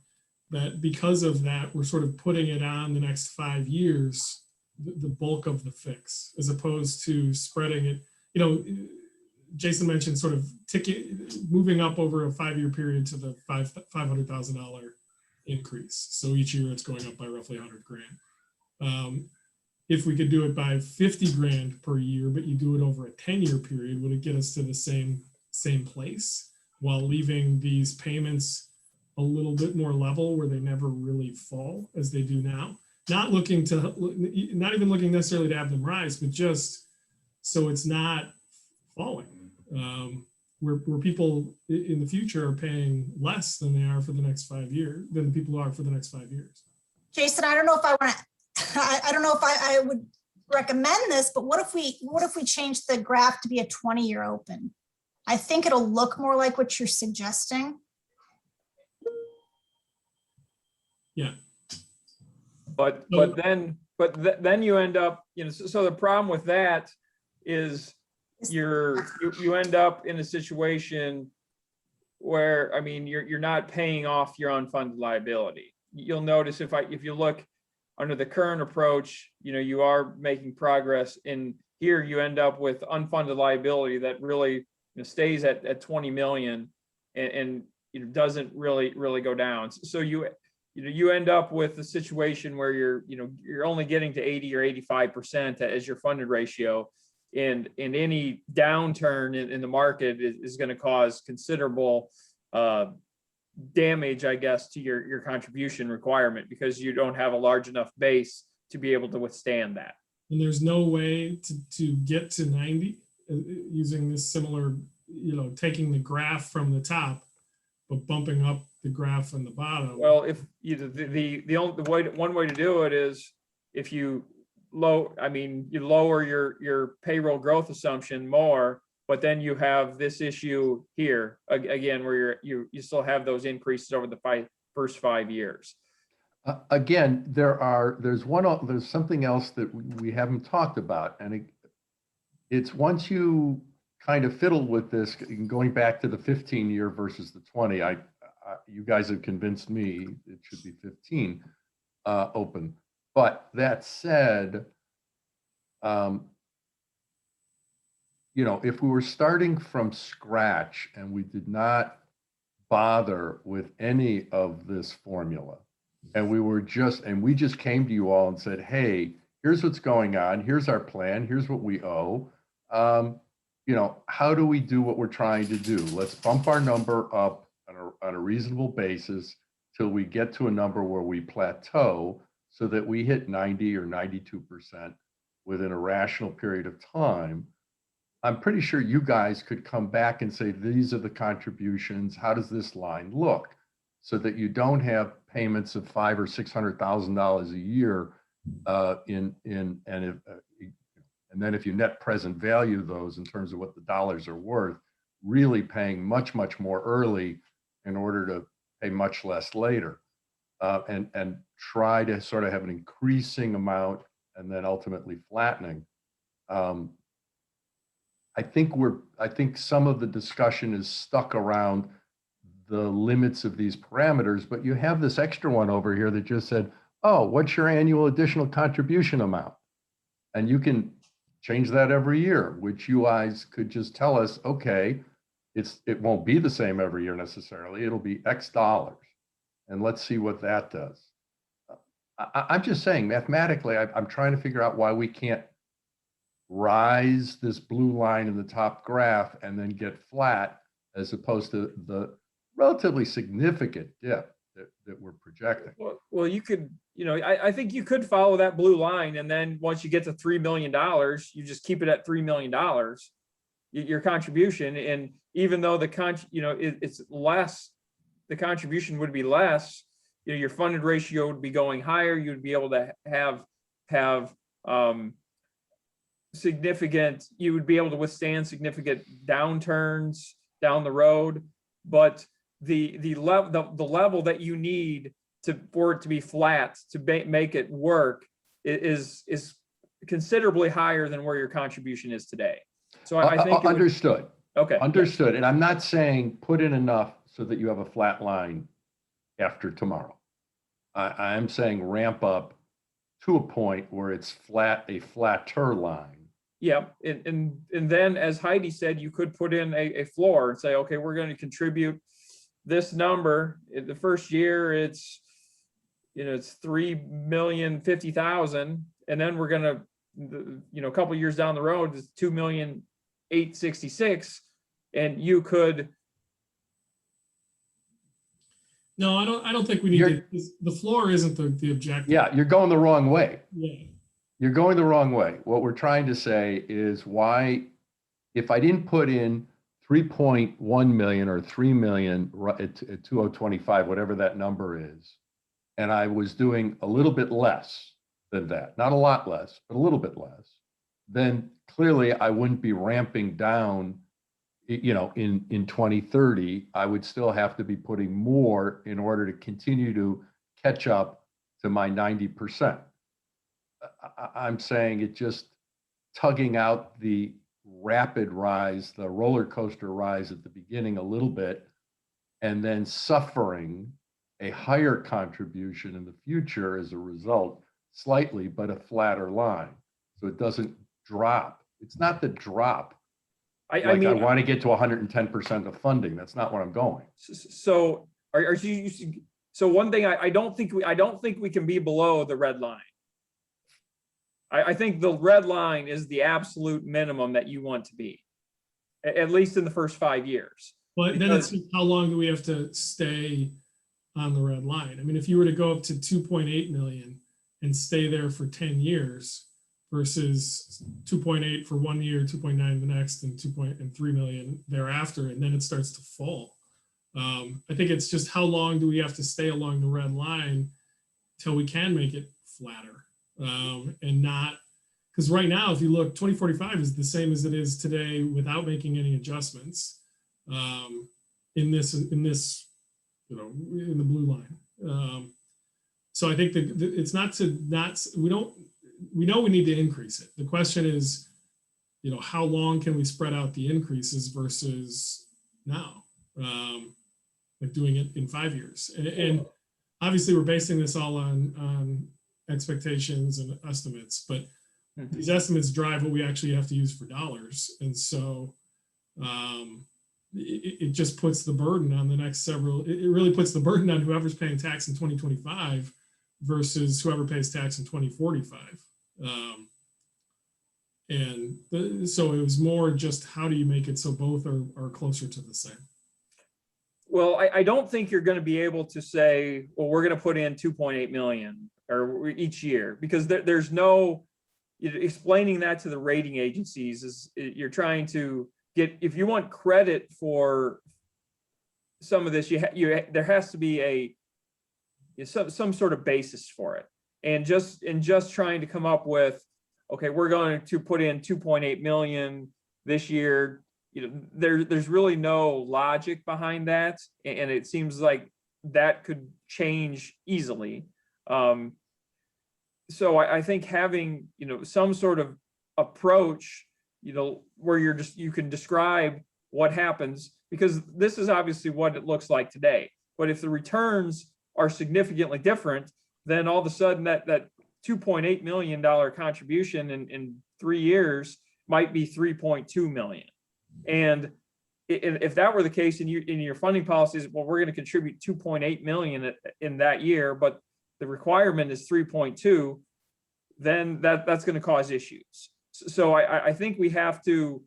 that because of that, we're sort of putting it on the next 5 years, the bulk of the fix, as opposed to spreading it. Jason mentioned sort of moving up over a 5-year period to the $500,000 increase. So each year it's going up by roughly 100 grand. If we could do it by 50 grand per year, but you do it over a 10-year period, would it get us to the same place while leaving these payments a little bit more level where they never really fall as they do now? Not even looking necessarily to have them rise, but just so it's not falling. Where people in the future are paying less than they are for the next 5 years, than the people are for the next 5 years. Jason, I don't know if I don't know if I would recommend this, but what if we change the graph to be a 20-year open? I think it'll look more like what you're suggesting. Yeah. But then you end up, so the problem with that is you end up in a situation where, you're not paying off your unfunded liability. You'll notice if you look under the current approach, you are making progress in here you end up with unfunded liability that really stays at 20 million and doesn't really go down. So you end up with a situation where you're only getting to 80 or 85% as your funded ratio, and any downturn in the market is going to cause considerable damage, I guess, to your contribution requirement, because you don't have a large enough base to be able to withstand that. And there's no way to get to 90 using this similar, taking the graph from the top, but bumping up the graph from the bottom. Well, if one way to do it is if you lower your payroll growth assumption more, but then you have this issue here again, where you still have those increases over the first 5 years. Again, there's something else that we haven't talked about, and it's once you kind of fiddle with this, going back to the 15-year versus the 20. You guys have convinced me it should be 15 open. But that said, if we were starting from scratch and we did not bother with any of this formula, and we just came to you all and said, hey, here's what's going on, here's our plan, here's what we owe. How do we do what we're trying to do? Let's bump our number up on a reasonable basis till we get to a number where we plateau so that we hit 90 or 92% within a rational period of time. I'm pretty sure you guys could come back and say, these are the contributions, how does this line look? So that you don't have payments of $500,000 or $600,000 a year and then if you net present value those in terms of what the dollars are worth, really paying much more early in order to pay much less later, and try to sort of have an increasing amount and then ultimately flattening. I think some of the discussion is stuck around the limits of these parameters, but you have this extra one over here that just said, oh, what's your annual additional contribution amount? And you can change that every year, which you guys could just tell us, okay, it won't be the same every year necessarily. It'll be X dollars. And let's see what that does. I'm just saying, mathematically, I'm trying to figure out why we can't rise this blue line in the top graph and then get flat, as opposed to the relatively significant dip that we're projecting. Well, you could, I think you could follow that blue line, and then once you get to $3 million, you just keep it at $3 million, your contribution. And even though it's less, the contribution would be less, your funded ratio would be going higher. You'd be able to have significant, you would be able to withstand significant downturns down the road. But the level that you need for it to be flat, to make it work, is considerably higher than where your contribution is today. So I think understood. Okay. Understood. Yeah. And I'm not saying put in enough so that you have a flat line after tomorrow. I am saying ramp up to a point where it's a flatter line. Yeah, and then, as Heidi said, you could put in a floor and say, okay, we're going to contribute this number. In the first year, it's $3,050,000, and then we're going to, a couple of years down the road, it's $2,866,000, and you could. No, I don't think we need to. The floor isn't the objective. Yeah, you're going the wrong way. Yeah. You're going the wrong way. What we're trying to say is, why, if I didn't put in 3.1 million or 3 million at 2025, whatever that number is, and I was doing a little bit less than that, not a lot less, but a little bit less, then clearly I wouldn't be ramping down, in 2030. I would still have to be putting more in order to continue to catch up to my 90%. I'm saying it just tugging out the rapid rise, the roller coaster rise at the beginning a little bit, and then suffering a higher contribution in the future as a result, slightly, but a flatter line. So it doesn't drop It's not the drop. I Like I mean, want to get to 110% of funding. That's not where I'm going. so are you, so one thing I don't think we can be below the red line. I think the red line is the absolute minimum that you want to be, at least in the first 5 years. But then it's how long do we have to stay on the red line? I mean, if you were to go up to 2.8 million and stay there for 10 years versus 2.8 for 1 year, 2.9 the next, and 3 million thereafter, and then it starts to fall. I think it's just how long do we have to stay along the red line till we can make it flatter, and not, because right now, if you look, 2045 is the same as it is today without making any adjustments in this, you know, in the blue line. So I think that it's not to we know we need to increase it. The question is, you know, how long can we spread out the increases versus now, like doing it in 5 years? And obviously we're basing this all on expectations and estimates, but these estimates drive what we actually have to use for dollars. And so it just puts the burden on the next several, it really puts the burden on whoever's paying tax in 2025 versus whoever pays tax in 2045. So it was more just how do you make it so both are closer to the same? Well, I don't think you're going to be able to say, well, we're going to put in 2.8 million or each year, because there's no, explaining that to the rating agencies is you're trying to get, if you want credit for some of this, there has to be some sort of basis for it. And just trying to come up with, okay, we're going to put in 2.8 million this year. You know, there's really no logic behind that, and it seems like that could change easily. So I think having, you know, some sort of approach, you know, where you can describe what happens, because this is obviously what it looks like today. But if the returns are significantly different, then all of a sudden that $2.8 million contribution in 3 years might be 3.2 million. And if that were the case in your funding policies, well, we're going to contribute 2.8 million in that year, but the requirement is 3.2, then that's going to cause issues. So I think we have to,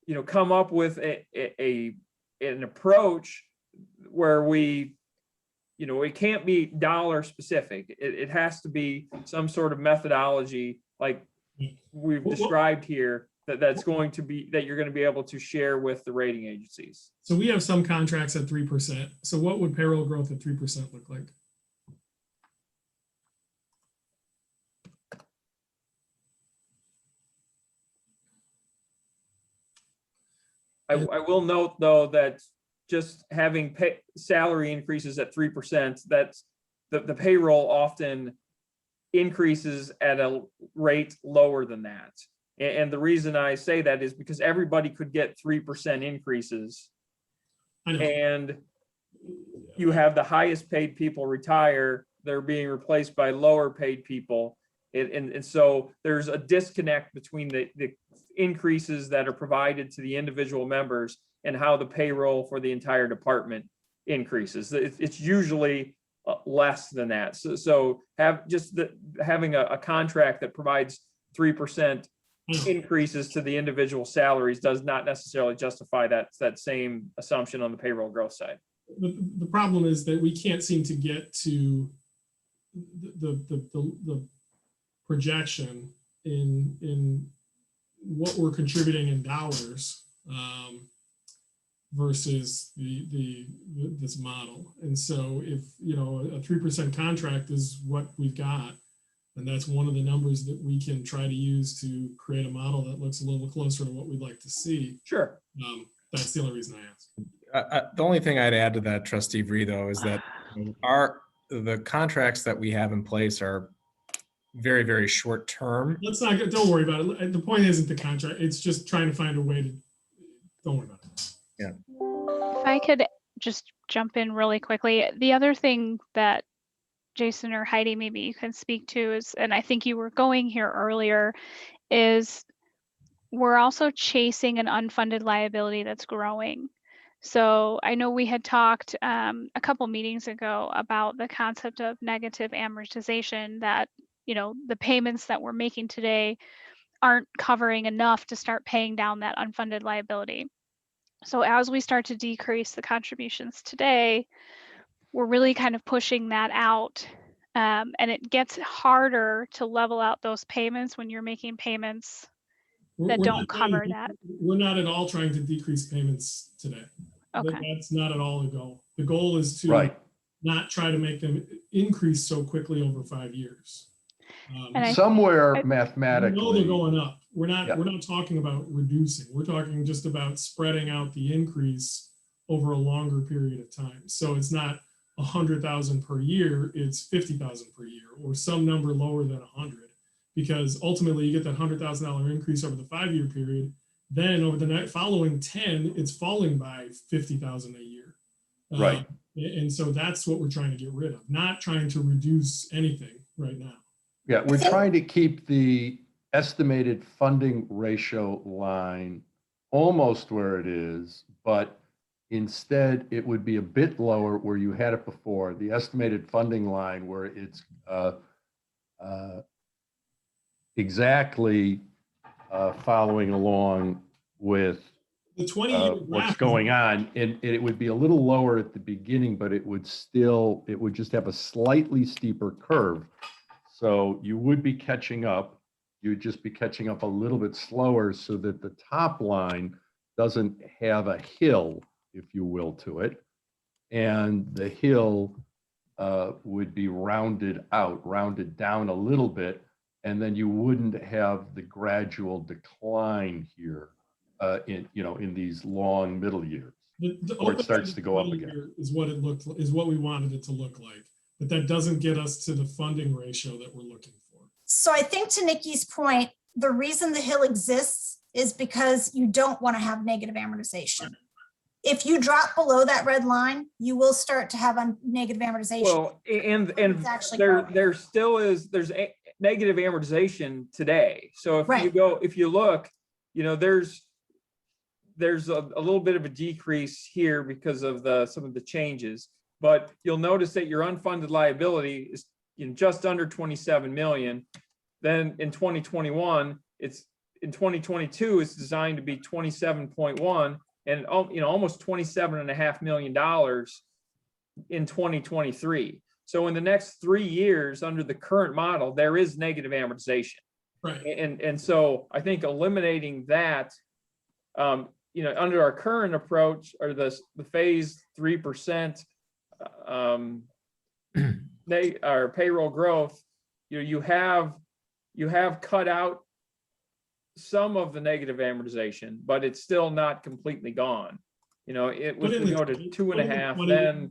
you know, come up with an approach where we, you know, it can't be dollar specific. It has to be some sort of methodology like we've described here, that's going to be, that you're going to be able to share with the rating agencies. So we have some contracts at 3%. So what would payroll growth at 3% look like? I will note though that just having salary increases at 3%, that's the payroll often increases at a rate lower than that. And the reason I say that is because everybody could get 3% increases, and you have the highest paid people retire, they're being replaced by lower paid people. And so there's a disconnect between the increases that are provided to the individual members and how the payroll for the entire department increases. It's usually less than that. So having a contract that provides 3% increases to the individual salaries does not necessarily justify that same assumption on the payroll growth side. The problem is that we can't seem to get to the projection in what we're contributing in dollars versus this model. And so if, you know, a 3% contract is what we've got, and that's one of the numbers that we can try to use to create a model that looks a little closer to what we'd like to see. Sure. That's the only reason I asked. The only thing I'd add to that, Trustee Vree, though, is that the contracts that we have in place are very, very short term. Don't worry about it. The point isn't the contract. It's just trying to find a way to, don't worry about it. Yeah. If I could just jump in really quickly. The other thing that Jason or Heidi, maybe you can speak to is, and I think you were going here earlier, is we're also chasing an unfunded liability that's growing. So I know we had talked a couple meetings ago about the concept of negative amortization, that, you know, the payments that we're making today aren't covering enough to start paying down that unfunded liability. So as we start to decrease the contributions today, we're really kind of pushing that out. And it gets harder to level out those payments when you're making payments that We're don't not trying to cover that. we're not at all trying to decrease payments today. Okay. That's not at all the goal. The goal is to Right. not try to make them increase so quickly over 5 years. And I- Somewhere I- We know they're mathematically, going up. We're Yeah. not talking about reducing. We're talking just about spreading out the increase over a longer period of time. So it's not 100,000 per year, it's 50,000 per year, or some number lower than 100. Because ultimately you get that $100,000 increase over the 5-year period. Then over the following 10, it's falling by 50,000 a year. Right. And so that's what we're trying to get rid of, not trying to reduce anything right now. yeah, we're trying to keep the estimated funding ratio line almost where it is, but instead it would be a bit lower where you had it before, the estimated funding line where it's exactly following along with The 20-year what's going on, and it would be a little lower at the beginning, but it would just have a slightly steeper curve. So you would be catching up. You'd just be catching up a little bit slower so that the top line doesn't have a hill, if you will, to it. And the hill would be rounded down a little bit, and then you wouldn't have the gradual decline here in these long middle years. Or it starts to go up again. Is what we wanted it to look like. But that doesn't get us to the funding ratio that we're looking for. So I think to Nikki's point, the reason the hill exists is because you don't want to have negative amortization. If you drop below that red line, you will start to have a negative amortization. Well, and It's actually there still is, there's negative amortization today. So Right. if you look, there's a little bit of a decrease here because of some of the changes, but you'll notice that your unfunded liability is just under 27 million. Then in 2021, in 2022, it's designed to be 27.1 and almost $27.5 million in 2023. So in the next 3 years under the current model, there is negative amortization. Right. And so I think eliminating that, under our current approach or the phase 3%, our payroll growth, you have cut out some of the negative amortization, but it's still not completely gone. It was to go to 2.5, then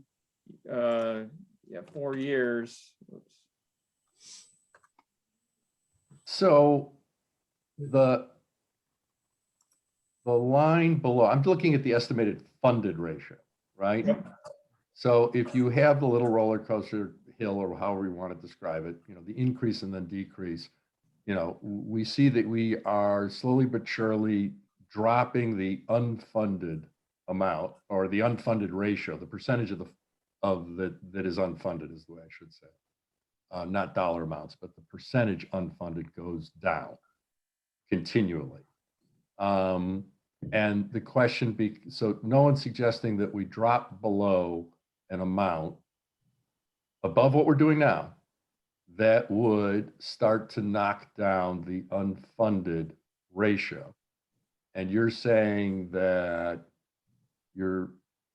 4 years. Oops. So the line below, I'm looking at the estimated funded ratio, right? Yep. So if you have the little roller coaster hill, or however you want to describe it, the increase and then decrease, we see that we are slowly but surely dropping the unfunded amount, or the unfunded ratio, the percentage that is unfunded is the way I should say. Not dollar amounts, but the percentage unfunded goes down continually. And the question so no one's suggesting that we drop below an amount above what we're doing now that would start to knock down the unfunded ratio. And you're saying that you're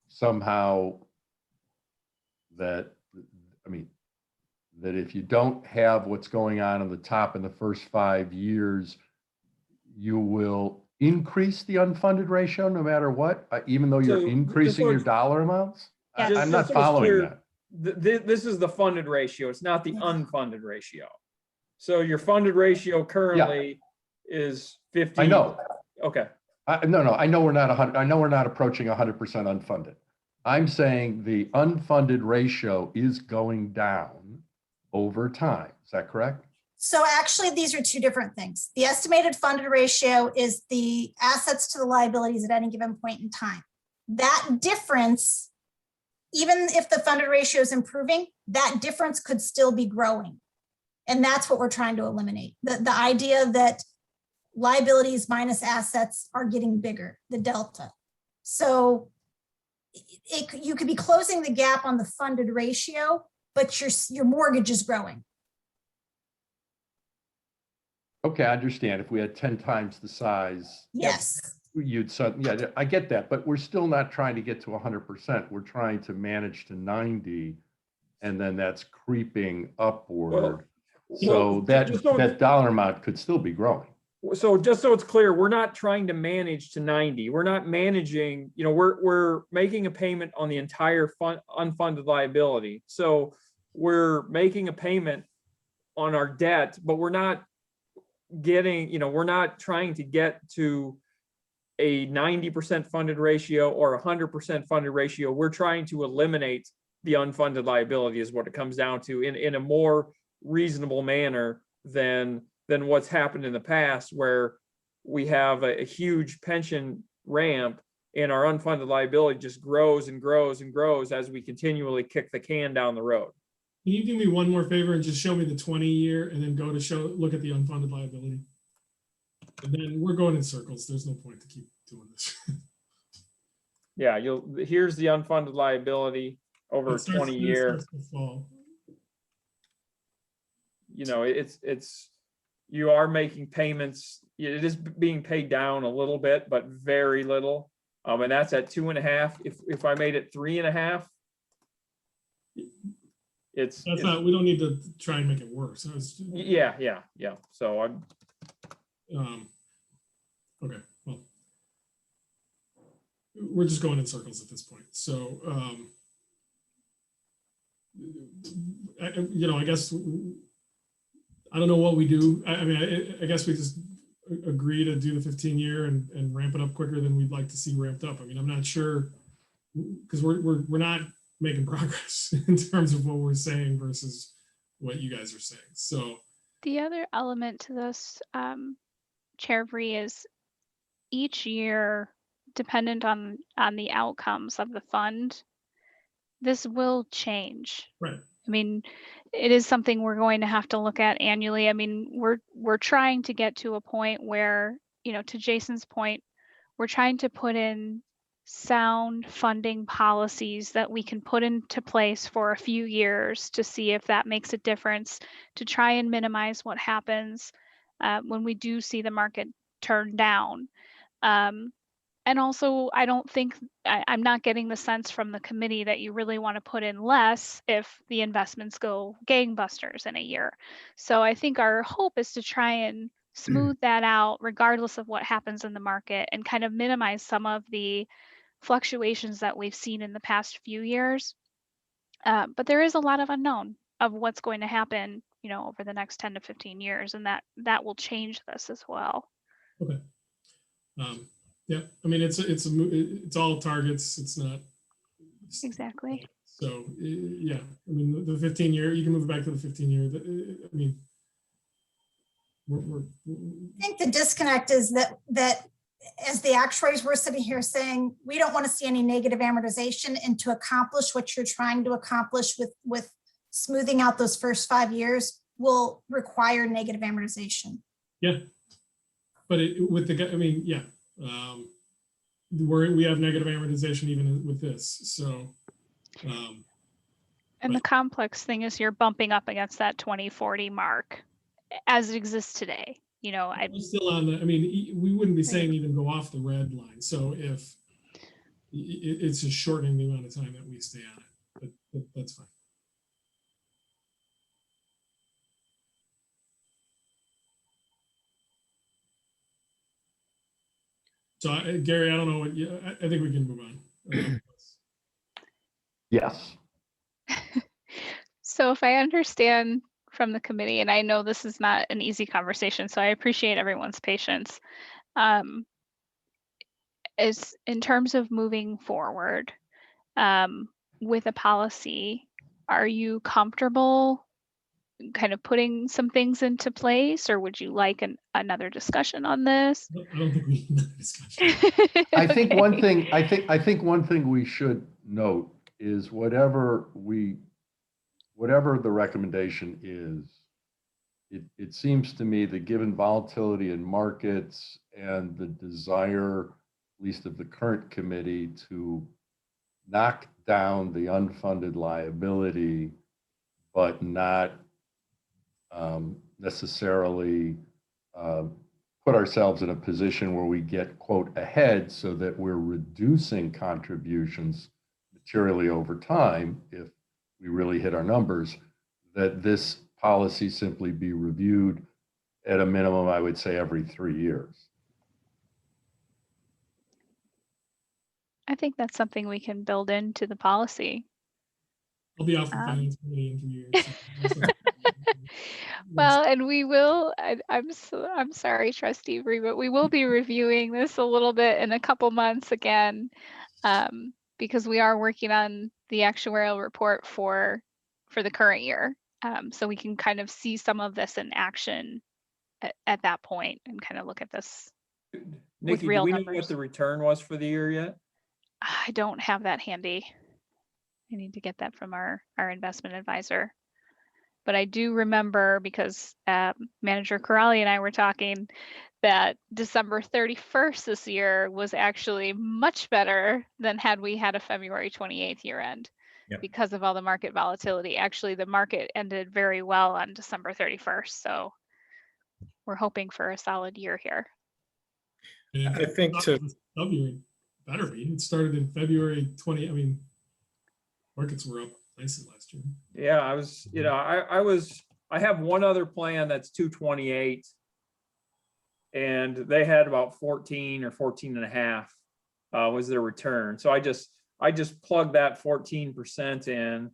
somehow that if you don't have what's going on in the top in the first 5 years, you will increase the unfunded ratio no matter what, even though you're increasing your dollar amounts? Yes. I'm not following that. This is the funded ratio. It's not the unfunded ratio. So your funded ratio currently is 50. I know. Okay. No, I know we're not 100. I know we're not approaching 100% unfunded. I'm saying the unfunded ratio is going down over time. Is that correct? So actually, these are two different things. The estimated funded ratio is the assets to the liabilities at any given point in time. That difference, even if the funded ratio is improving, that difference could still be growing. And that's what we're trying to eliminate. The idea that liabilities minus assets are getting bigger, the delta. So you could be closing the gap on the funded ratio, but your mortgage is growing. Okay, I understand. If we had 10 times the size, Yes. you'd, yeah, I get that, but we're still not trying to get to 100%. We're trying to manage to 90, and then that's creeping upward. So that dollar amount could still be growing. So just so it's clear, we're not trying to manage to 90. We're not managing, we're making a payment on the entire unfunded liability. So we're making a payment on our debt, but we're not getting, we're not trying to get to a 90% funded ratio or 100% funded ratio. We're trying to eliminate the unfunded liability is what it comes down to in a more reasonable manner than what's happened in the past, where we have a huge pension ramp and our unfunded liability just grows and grows and grows as we continually kick the can down the road. Can you do me one more favor and just show me the 20-year and then look at the unfunded liability? And then we're going in circles. There's no point to keep doing this. Yeah, here's the unfunded liability over a 20-year. You are making payments. It is being paid down a little bit, but very little. And that's at 2.5. If I made it 3.5, we don't need to try and make it worse. Yeah. So I'm okay. Well, we're just going in circles at this point. So I guess I don't know what we do. I guess we just agree to do the 15-year and ramp it up quicker than we'd like to see ramped up. I'm not sure, because we're not making progress in terms of what we're saying versus what you guys are saying. So the other element to this, Chair Vree, is each year, dependent on the outcomes of the fund, this will change. Right. It is something we're going to have to look at annually. We're trying to get to a point where, to Jason's point, we're trying to put in sound funding policies that we can put into place for a few years to see if that makes a difference, to try and minimize what happens when we do see the market turn down. And also, I'm not getting the sense from the committee that you really want to put in less if the investments go gangbusters in a year. So I think our hope is to try and smooth that out regardless of what happens in the market and kind of minimize some of the fluctuations that we've seen in the past few years. But there is a lot of unknown of what's going to happen, over the next 10 to 15 years, and that will change this as well. Okay. Yeah, it's all targets. It's not exactly. So yeah, the 15-year, you can move it back to the 15-year. I think the disconnect is that as the actuaries, we're sitting here saying we don't want to see any negative amortization, and to accomplish what you're trying to accomplish with smoothing out those first 5 years will require negative amortization. Yeah, but we have negative amortization even with this. So, and the complex thing is you're bumping up against that 2040 mark as it exists today. I'm still on the. We wouldn't be saying even go off the red line. So if it's just shortening the amount of time that we stay on it, but that's fine. So Gary, I don't know what I think we can move on. Yes. So if I understand from the committee, and I know this is not an easy conversation, so I appreciate everyone's patience. Is in terms of moving forward with a policy, are you comfortable kind of putting some things into place, or would you like another discussion on this? I don't think we need another discussion. I think Okay. one thing, I think one thing we should note is whatever the recommendation is, it seems to me that given volatility in markets and the desire, at least of the current committee, to knock down the unfunded liability, but not necessarily put ourselves in a position where we get, quote, ahead so that we're reducing contributions materially over time if we really hit our numbers, that this policy simply be reviewed at a minimum, I would say, every 3 years. I think that's something we can build into the policy. I'll be off the Um, finance committee in 3 years. So that's not- Well, and we will, I'm sorry, Trustee Bree, but we will be reviewing this a little bit in a couple months again, because we are working on the actuarial report for the current year. So we can kind of see some of this in action at that point and kind of look at this. Nikki, do real we know numbers. what the return was for the year yet? I don't have that handy. I need to get that from our investment advisor. But I do remember, because Manager Corrali and I were talking, that December 31st this year was actually much better than had we had a February 28th year end. Yep. Because of all the market volatility. Actually, the market ended very well on December 31st. So we're hoping for a solid year here. And I think thought to- it was February better be. It started in February 20. I mean, markets were up nicely last year. Yeah, I was, I have one other plan that's 228. And they had about 14 or 14 and a half was their return. So I just plugged that 14% in,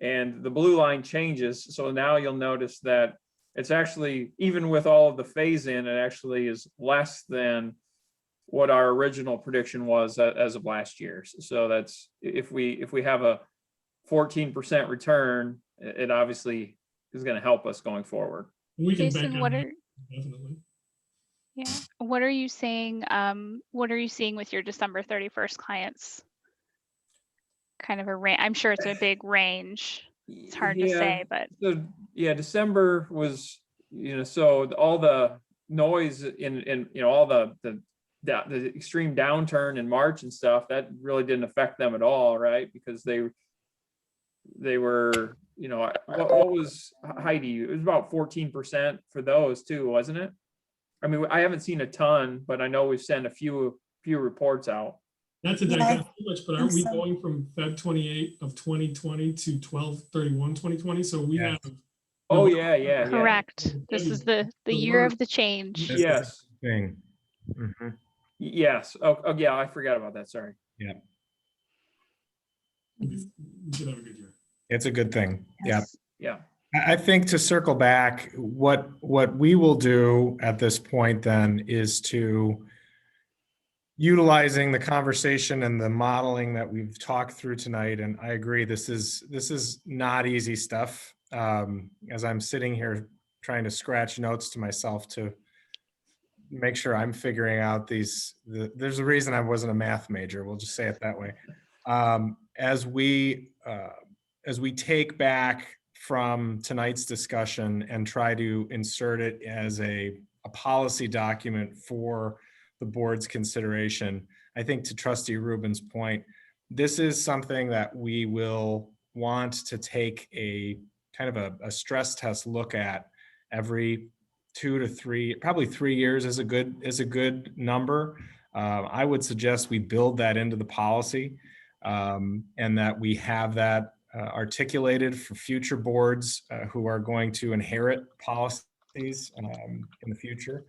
and the blue line changes. So now you'll notice that it's actually, even with all of the phase in, it actually is less than what our original prediction was as of last year. So that's, if we have a 14% return, it obviously is going to help us going forward. We can Jason, bank what on are that, definitely. what are you saying? What are you seeing with your December 31st clients? Kind of a range. I'm sure it's a big range. It's hard to say, but So, yeah, December was, so all the noise in all the extreme downturn in March and stuff, that really didn't affect them at all, right? Because they were, what was, Heidi, it was about 14% for those too, wasn't it? I mean, I haven't seen a ton, but I know we've sent a few reports out. Not to Yeah, digress too much, but aren't we think so. going from Feb 28 of 2020 to 12/31/2020? So we Yes. have. Oh, yeah. correct. This is the year of the change. This is Yes. the thing. Mhm. Yes. Oh, yeah, I forgot about that. Sorry. We should have a good year. It's a good thing. Yeah. Yes. Yeah. I think to circle back, what we will do at this point then is to, utilizing the conversation and the modeling that we've talked through tonight, and I agree, this is not easy stuff. As I'm sitting here trying to scratch notes to myself to make sure I'm figuring out there's a reason I wasn't a math major. We'll just say it that way. As we take back from tonight's discussion and try to insert it as a policy document for the board's consideration, I think to Trustee Rubin's point, this is something that we will want to take a kind of a stress test look at every 2 to 3, probably 3 years is a good number. I would suggest we build that into the policy, and that we have that articulated for future boards who are going to inherit policies in the future.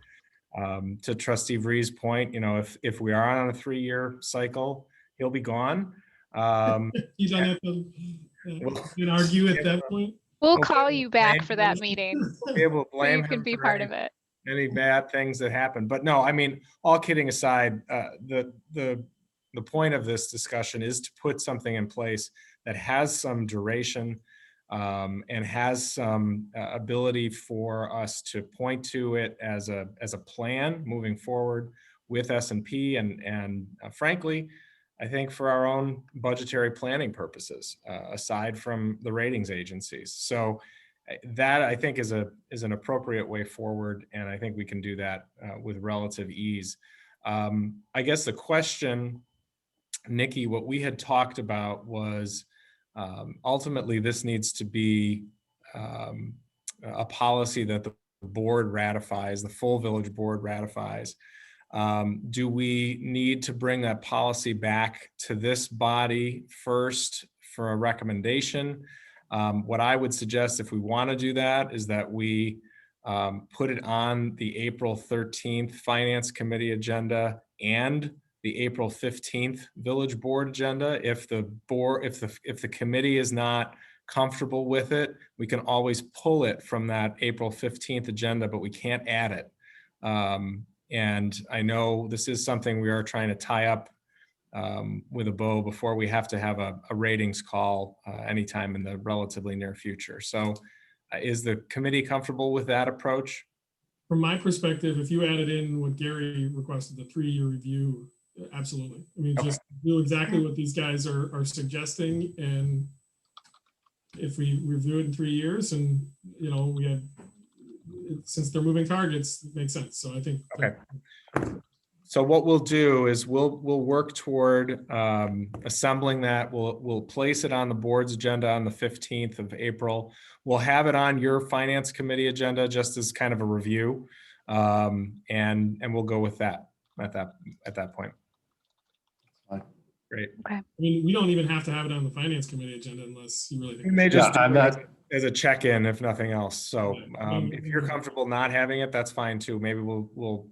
To Trustee Vree's point, if we are on a 3-year cycle, he'll be gone. You don't have to argue at that point. We'll call you back for that meeting. We'll be able to So blame you can him be for part of it. any bad things that happen. But no, I mean, all kidding aside, the point of this discussion is to put something in place that has some duration, and has some ability for us to point to it as a plan moving forward with S&P and frankly, I think for our own budgetary planning purposes, aside from the ratings agencies. So that I think is an appropriate way forward, and I think we can do that with relative ease. I guess the question, Nikki, what we had talked about was ultimately this needs to be a policy that the board ratifies, the full village board ratifies. Do we need to bring that policy back to this body first for a recommendation? What I would suggest if we want to do that is that we put it on the April 13th Finance Committee agenda and the April 15th Village Board agenda. If the board, if the committee is not comfortable with it, we can always pull it from that April 15th agenda, but we can't add it. And I know this is something we are trying to tie up with a bow before we have to have a ratings call anytime in the relatively near future. So is the committee comfortable with that approach? From my perspective, if you added in what Gary requested, the 3-year review, absolutely. I mean, just do exactly what these guys are suggesting. And if we review it in 3 years and, you know, we have, since they're moving targets, it makes sense. So I think. Okay. So what we'll do is we'll work toward assembling that. We'll place it on the board's agenda on the 15th of April. We'll have it on your finance committee agenda just as kind of a review, and we'll go with that at that point. Great. Okay. I mean, we don't even have to have it on the finance committee agenda unless you really think. We may just do I'm it not- as a check-in if nothing else. So Yeah. if you're comfortable not having it, that's fine too. Maybe we'll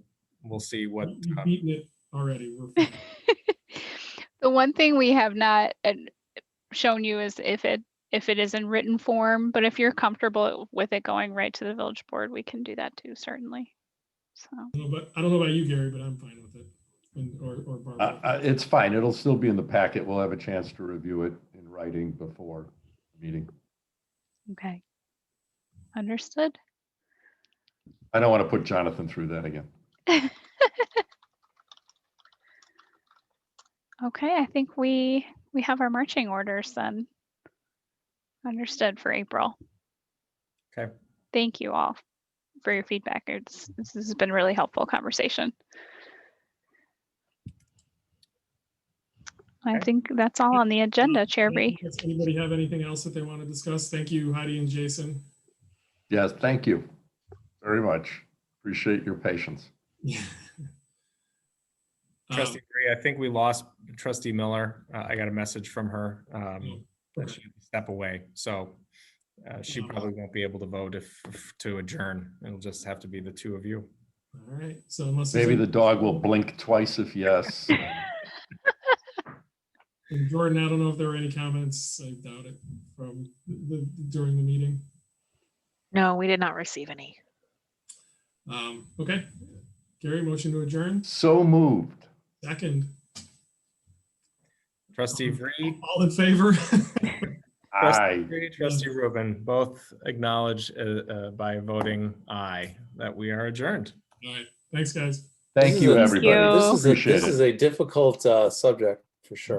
see what. We've beaten it already. We're fine. The one thing we have not shown you is if it is in written form, but if you're comfortable with it going right to the village board, we can do that too, certainly. So. But I don't know about you, Gary, but I'm fine with it. Or Barbara. It's fine. It'll still be in the packet. We'll have a chance to review it in writing before the meeting. Okay. Understood. I don't want to put Jonathan through that again. Okay, I think we have our marching orders then. Understood for April. Okay. Thank you all for your feedback. This has been a really helpful conversation. I think that's all on the agenda, Chair Bree. Does anybody have anything else that they want to discuss? Thank you, Heidi and Jason. Yes, thank you very much. Appreciate your patience. Yeah. Trustee Bree, I think we lost Trustee Miller. I got a message from her that she had to step away. So she probably won't be able to vote to adjourn. It'll just have to be the two of you. All right. So unless Maybe the dog will blink twice if yes. And Jordan, I don't know if there were any comments. I doubt it from during the meeting. No, we did not receive any. Okay. Gary, motion to adjourn. So moved. Second. Trustee Bree, All in favor? Aye. Trustee Rubin, both acknowledge by voting aye that we are adjourned. All right. Thanks, guys. Thank you, everybody. This This Appreciate is it. a difficult subject for sure.